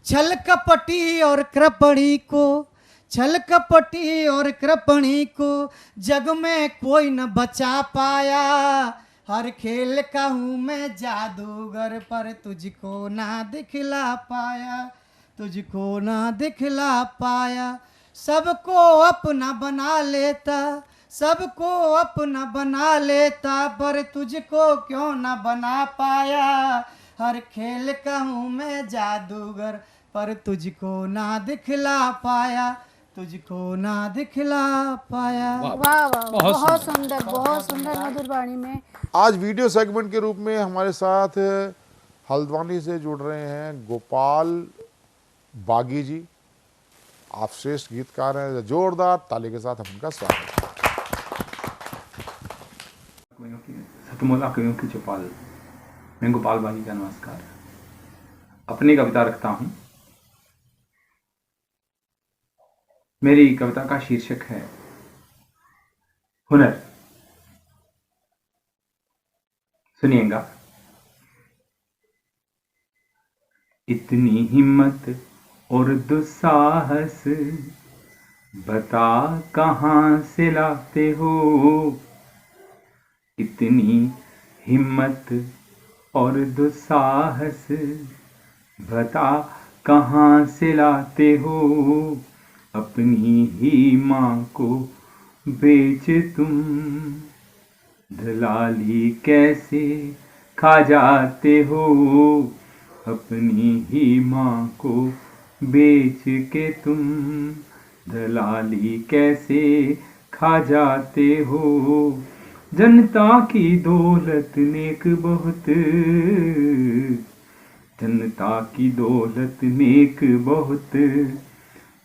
छल कपटी और कृपणी को, छल कपटी और कृपणी को जग में कोई न बचा पाया। हर खेल का हूँ मैं जादूगर, पर तुझको ना दिखला पाया, तुझको ना दिखला पाया। सबको अपना बना लेता, सबको अपना बना लेता, पर तुझको क्यों ना बना पाया। हर खेल का हूँ मैं जादूगर, पर तुझको ना दिखला पाया, तुझको ना दिखला पाया। वाह वाह, बहुत सुंदर, बहुत सुंदर मधुर वाणी में। आज वीडियो सेगमेंट के रूप में हमारे साथ हल्द्वानी से जुड़ रहे हैं गोपाल बागी जी। आप श्रेष्ठ गीतकार हैं, जोरदार ताली के साथ हम उनका स्वागत। सतमोला कवियों की चौपाल मैं गोपाल बागी का नमस्कार। अपनी कविता रखता हूं। मेरी कविता का शीर्षक है हुनर। सुनिएगा। इतनी हिम्मत और दुस्साहस बता कहाँ से लाते हो। इतनी हिम्मत और दुस्साहस बता कहाँ से लाते हो। अपनी ही माँ को बेच तुम दलाली कैसे खा जाते हो। अपनी ही माँ को बेच के तुम दलाली कैसे खा जाते हो। जनता की दौलत नेक बहुत, जनता की दौलत नेक बहुत,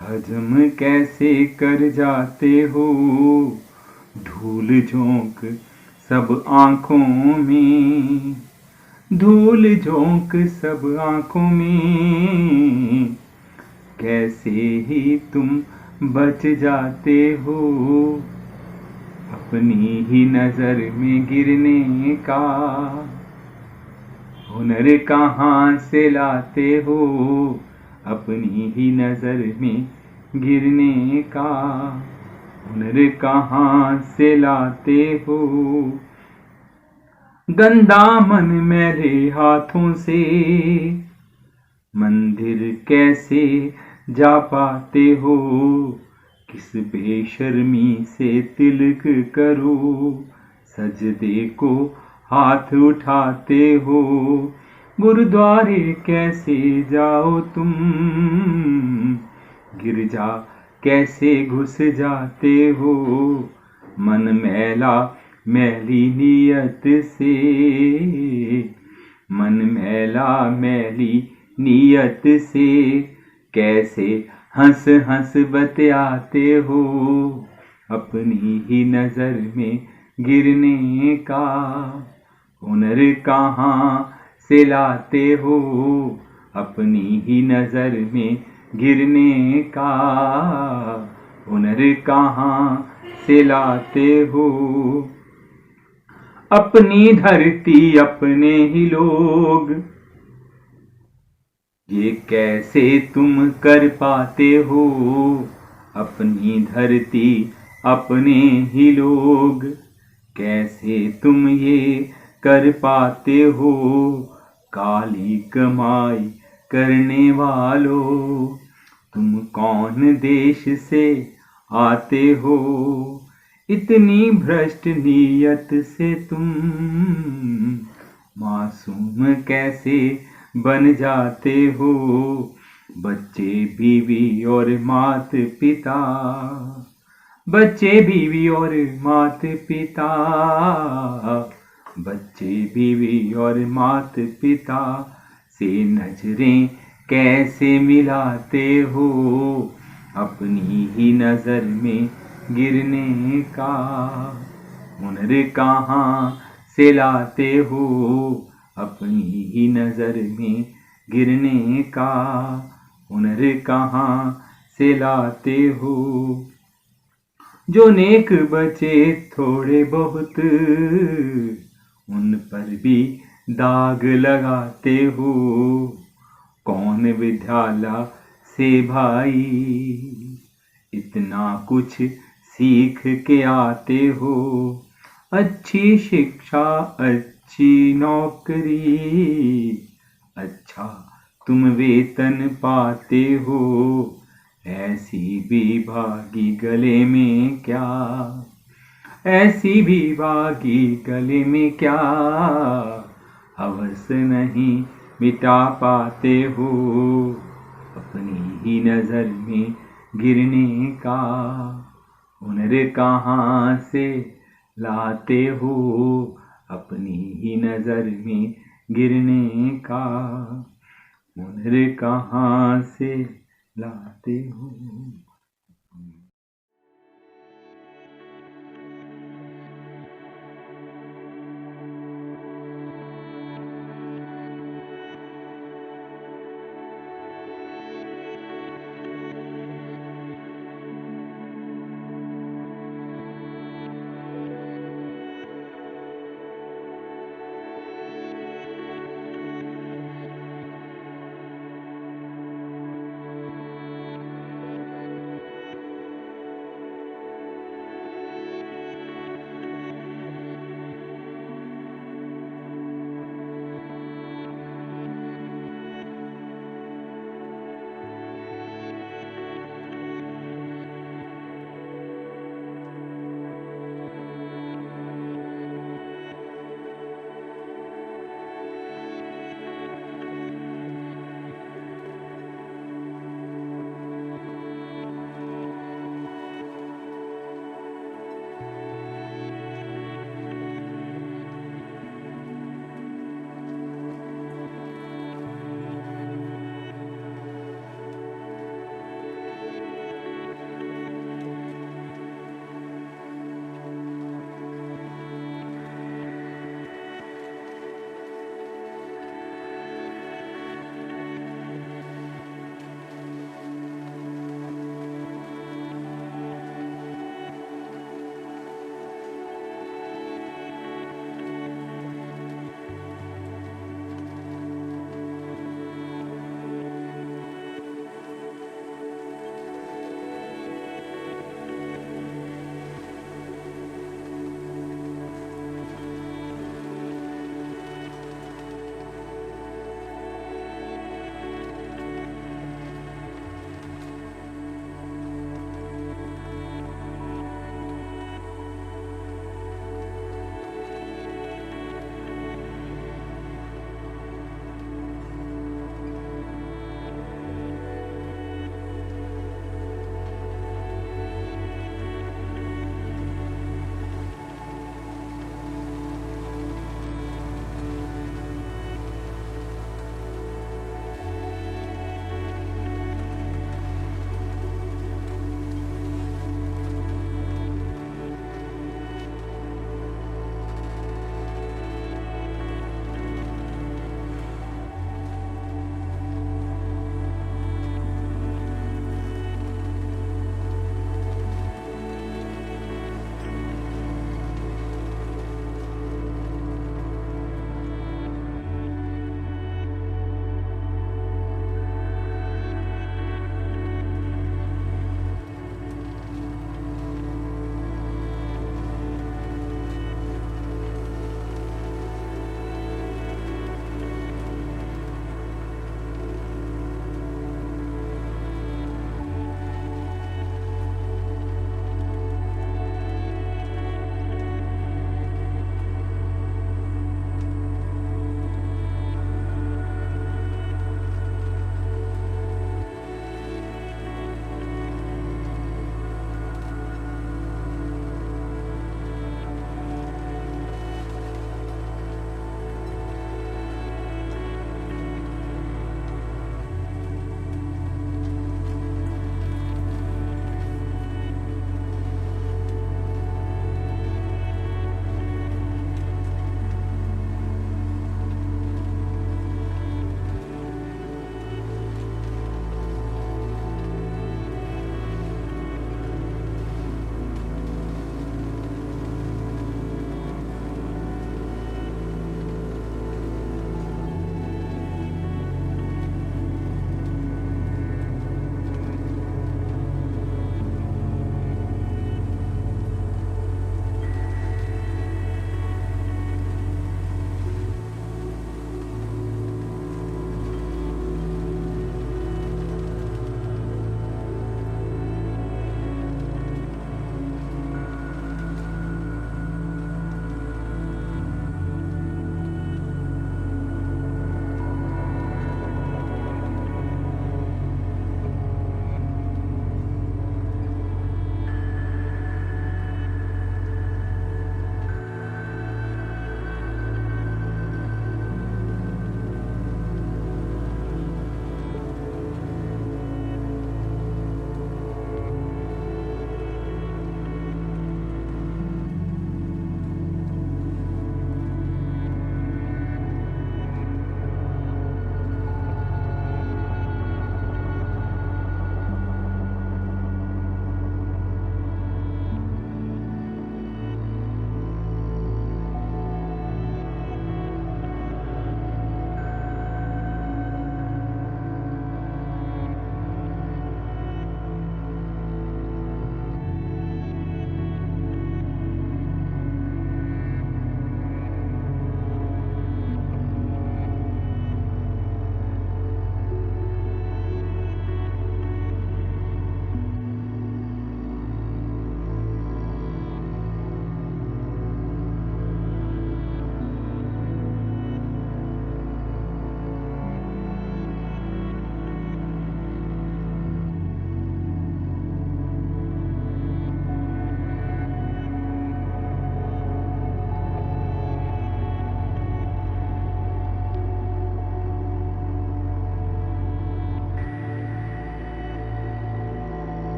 हजम कैसे कर जाते हो। धूल झोंक सब आँखों में, धूल झोंक सब आँखों में, कैसे ही तुम बच जाते हो। अपनी ही नजर में गिरने का हुनर कहाँ से लाते हो। अपनी ही नजर में गिरने का हुनर कहाँ से लाते हो। गंदा मन मेरे हाथों से मंदिर कैसे जा पाते हो, किस बेशर्मी से तिलक करो, सजदे को हाथ उठाते हो, गुरुद्वारे कैसे जाओ तुम, गिरजा कैसे घुस जाते हो, मन मैला मैली नियत से, मन मैला मैली नियत से, कैसे हंस हंस बतियाते हो, अपनी ही नजर में गिरने का हुनर कहाँ से लाते हो, अपनी ही नजर में गिरने का हुनर कहाँ से लाते हो, अपनी धरती अपने ही लोग, ये कैसे तुम कर पाते हो, अपनी धरती अपने ही लोग, कैसे तुम ये कर पाते हो, काली कमाई करने वालों, तुम कौन देश से आते हो, इतनी भ्रष्ट नियत से तुम मासूम कैसे बन जाते हो, बच्चे बीवी और मात पिता, बच्चे बीवी और मात पिता, बच्चे बीवी और मात पिता से नजरें कैसे मिलाते हो, अपनी ही नजर में गिरने का हुनर कहाँ से लाते हो, अपनी ही नजर में गिरने का हुनर कहाँ से लाते हो, जो नेक बचे थोड़े बहुत उन पर भी दाग लगाते हो, कौन विद्यालय से भाई इतना कुछ सीख के आते हो, अच्छी शिक्षा अच्छी नौकरी, अच्छा तुम वेतन पाते हो, ऐसी भी भागी गले में क्या, ऐसी भी भागी गले में क्या, हवस नहीं मिटा पाते हो, अपनी ही नजर में गिरने का हुनर कहाँ से लाते हो, अपनी ही नजर में गिरने का हुनर कहाँ से लाते हो।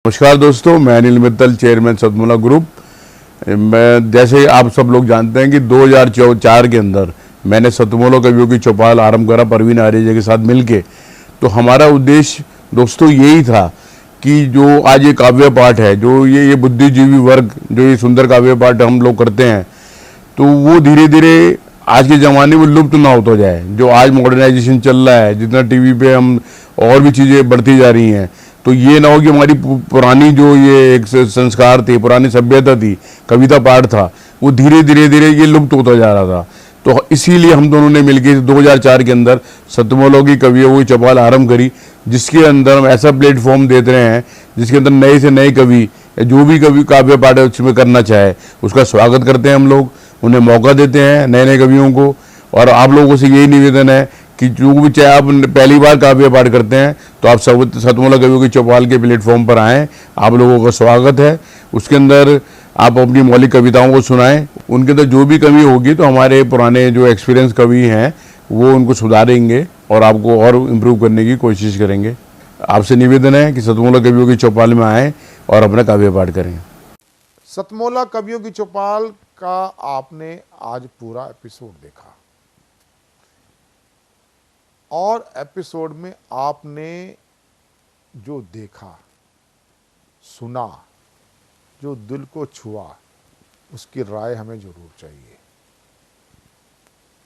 नमस्कार दोस्तों, मैं अनिल मित्तल, चेयरमैन सतमोला ग्रुप। मैं जैसे आप सब लोग जानते हैं कि 2004 के अंदर मैंने सतमोला कवियों की चौपाल आरंभ करा परवीन आर्य जी के साथ मिलके। तो हमारा उद्देश्य दोस्तों यही था कि जो आज ये काव्य पाठ है, जो ये बुद्धिजीवी वर्ग जो ये सुंदर काव्य पाठ हम लोग करते हैं, तो वो धीरे धीरे आज के ज़माने में लुप्त ना होता जाए। जो आज मॉडर्नाइजेशन चल रहा है, जितना टीवी पे हम और भी चीज़ें बढ़ती जा रही हैं, तो ये ना हो कि हमारी पुरानी जो ये एक संस्कार थे, पुरानी सभ्यता थी, कविता पाठ था, वो धीरे धीरे ये लुप्त होता जा रहा था। तो इसीलिए हम दोनों ने मिलकर 2004 के अंदर सतमोला की कवियों की चौपाल आरंभ करी, जिसके अंदर हम ऐसा प्लेटफॉर्म देते रहे हैं जिसके अंदर नए से नए कवि, जो भी कवि काव्य पाठ उसमें करना चाहे उसका स्वागत करते हैं हम लोग, उन्हें मौका देते हैं नए नए कवियों को। और आप लोगों से यही निवेदन है कि जो भी चाहे आप पहली बार काव्य पाठ करते हैं तो आप सब सतमोला कवियों की चौपाल के प्लेटफॉर्म पर आएँ, आप लोगों का स्वागत है। उसके अंदर आप अपनी मौलिक कविताओं को सुनाएं, उनके अंदर जो भी कमी होगी तो हमारे पुराने जो एक्सपीरियंस कवि हैं वो उनको सुधारेंगे और आपको और इम्प्रूव करने की कोशिश करेंगे। आपसे निवेदन है कि सतमोला कवियों की चौपाल में आएँ और अपना काव्य पाठ करें। सतमोला कवियों की चौपाल का आपने आज पूरा एपिसोड देखा और एपिसोड में आपने जो देखा, सुना, जो दिल को छुआ, उसकी राय हमें जरूर चाहिए।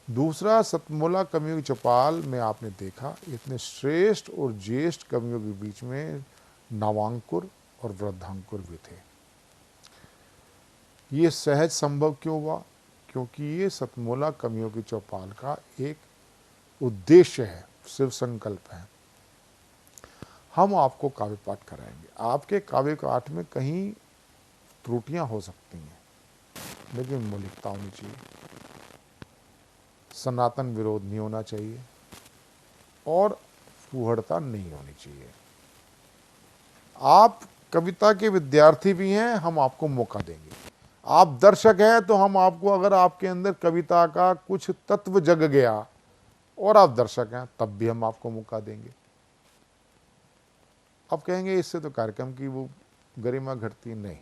दूसरा, सतमोला कवियों की चौपाल में आपने देखा इतने श्रेष्ठ और ज्येष्ठ कवियों के बीच में नवांकुर और वृद्धांकुर भी थे। ये सहज संभव क्यों हुआ? क्योंकि ये सतमोला कवियों की चौपाल का एक उद्देश्य है, सिर्फ संकल्प है। हम आपको काव्य पाठ कराएंगे। आपके काव्य पाठ में कहीं त्रुटियां हो सकती हैं, लेकिन मौलिकता होनी चाहिए, सनातन विरोध नहीं होना चाहिए और फूहड़ता नहीं होनी चाहिए। आप कविता के विद्यार्थी भी हैं, हम आपको मौका देंगे। आप दर्शक हैं तो हम आपको, अगर आपके अंदर कविता का कुछ तत्व जग गया और आप दर्शक हैं, तब भी हम आपको मौका देंगे। अब कहेंगे इससे तो कार्यक्रम की वो गरिमा घटती नहीं।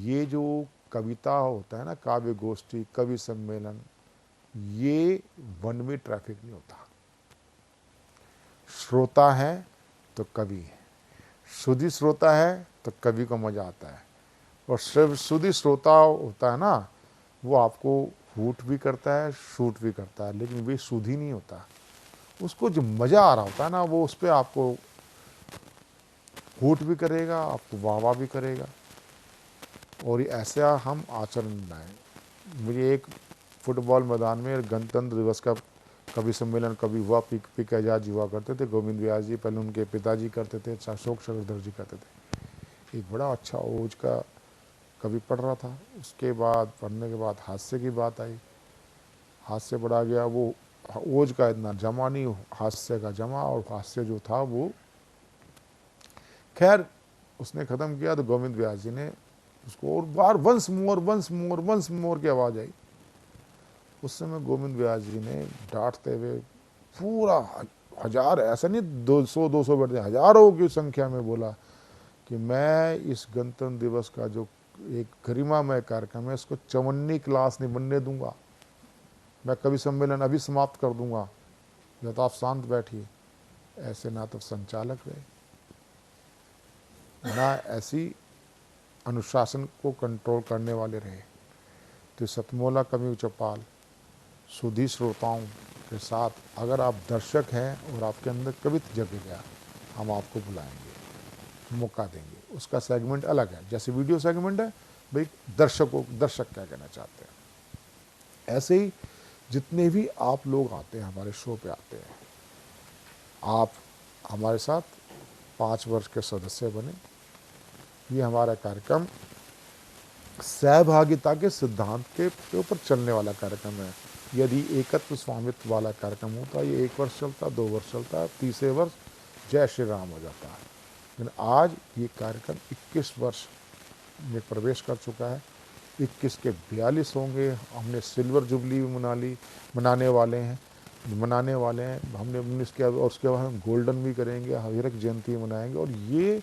ये जो कविता होता है ना, काव्य गोष्ठी, कवि सम्मेलन, ये वन वे ट्रैफिक नहीं होता। श्रोता है तो कवि है, सुधी श्रोता है तो कवि को मजा आता है। और सिर्फ सुधी श्रोता होता है ना, वो आपको हूट भी करता है, शूट भी करता है, लेकिन वे सुधी नहीं होता। उसको जो मजा आ रहा होता है ना, वो उस पर आपको हूट भी करेगा, आपको वाह वाह भी करेगा। और ये ऐसा हम आचरण बनाए। मुझे एक फुटबॉल मैदान में गणतंत्र दिवस का कवि सम्मेलन कभी हुआ, पिक आजाद जी हुआ करते थे, गोविंद व्यास जी, पहले उनके पिताजी करते थे, अशोक चक्रधर जी करते थे। एक बड़ा अच्छा ओज का कवि पढ़ रहा था, उसके बाद पढ़ने के बाद हास्य की बात आई, हास्य बढ़ा गया, वो ओज का इतना जमा नहीं, हास्य का जमा, और हास्य जो था वो खैर उसने ख़त्म किया तो गोविंद व्यास जी ने उसको और बार वंस मोर की आवाज़ आई। उस समय गोविंद व्यास जी ने डांटते हुए पूरा हजार, ऐसा नहीं 200 बैठते, हजारों की संख्या में बोला कि मैं इस गणतंत्र दिवस का जो एक गरिमामय कार्यक्रम है, इसको चवन्नी क्लास नहीं बनने दूंगा। मैं कवि सम्मेलन अभी समाप्त कर दूंगा, या तो आप शांत बैठिए। ऐसे ना तो संचालक रहे, ना ऐसी अनुशासन को कंट्रोल करने वाले रहे। तो सतमोला कवि चौपाल सुधी श्रोताओं के साथ, अगर आप दर्शक हैं और आपके अंदर कविता जग गया, हम आपको बुलाएंगे, मौका देंगे। उसका सेगमेंट अलग है, जैसे वीडियो सेगमेंट है भाई, दर्शक क्या कहना चाहते हैं। ऐसे ही जितने भी आप लोग आते हैं, हमारे शो पे आते हैं, आप हमारे साथ 5 वर्ष के सदस्य बने। ये हमारा कार्यक्रम सहभागिता के सिद्धांत के ऊपर चलने वाला कार्यक्रम है। यदि एकत्व स्वामित्व वाला कार्यक्रम होता, ये 1 वर्ष चलता, 2 वर्ष चलता, तीसरे वर्ष जय श्री राम हो जाता है। लेकिन आज ये कार्यक्रम 21 वर्ष में प्रवेश कर चुका है। 21 के 42 होंगे। हमने सिल्वर जुबली भी मनाने वाले हैं। हमने 19 के, और उसके बाद हम गोल्डन भी करेंगे, हीरक जयंती मनाएंगे। और ये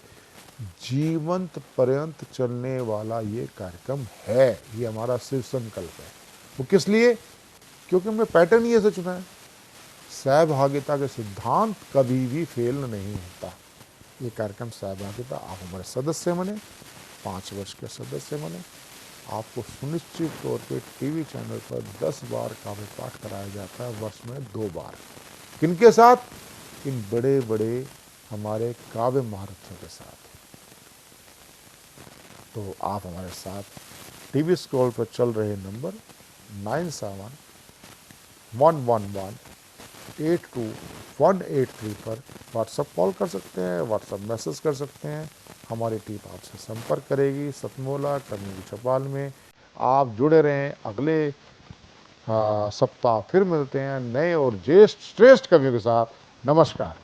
जीवंत पर्यंत चलने वाला ये कार्यक्रम है, ये हमारा शिव संकल्प है। वो किस लिए? क्योंकि हमने पैटर्न ही ऐसे चुना है। सहभागिता के सिद्धांत कभी भी फेल नहीं होता। ये कार्यक्रम सहभागिता, आप हमारे सदस्य बने, 5 वर्ष के सदस्य बने, आपको सुनिश्चित तौर पे टीवी चैनल पर 10 बार काव्य पाठ कराया जाता है, वर्ष में 2 बार। किनके साथ? इन बड़े बड़े हमारे काव्य महारथियों के साथ। तो आप हमारे साथ टीवी स्क्रॉल पर चल रहे नंबर 9711182183 पर व्हाट्सएप कॉल कर सकते हैं, व्हाट्सएप मैसेज कर सकते हैं। हमारी टीम आपसे संपर्क करेगी। सतमोला कम्युनिटी चौपाल में आप जुड़े रहें। अगले सप्ताह फिर मिलते हैं नए और ज्येष्ठ श्रेष्ठ कवियों के साथ। नमस्कार।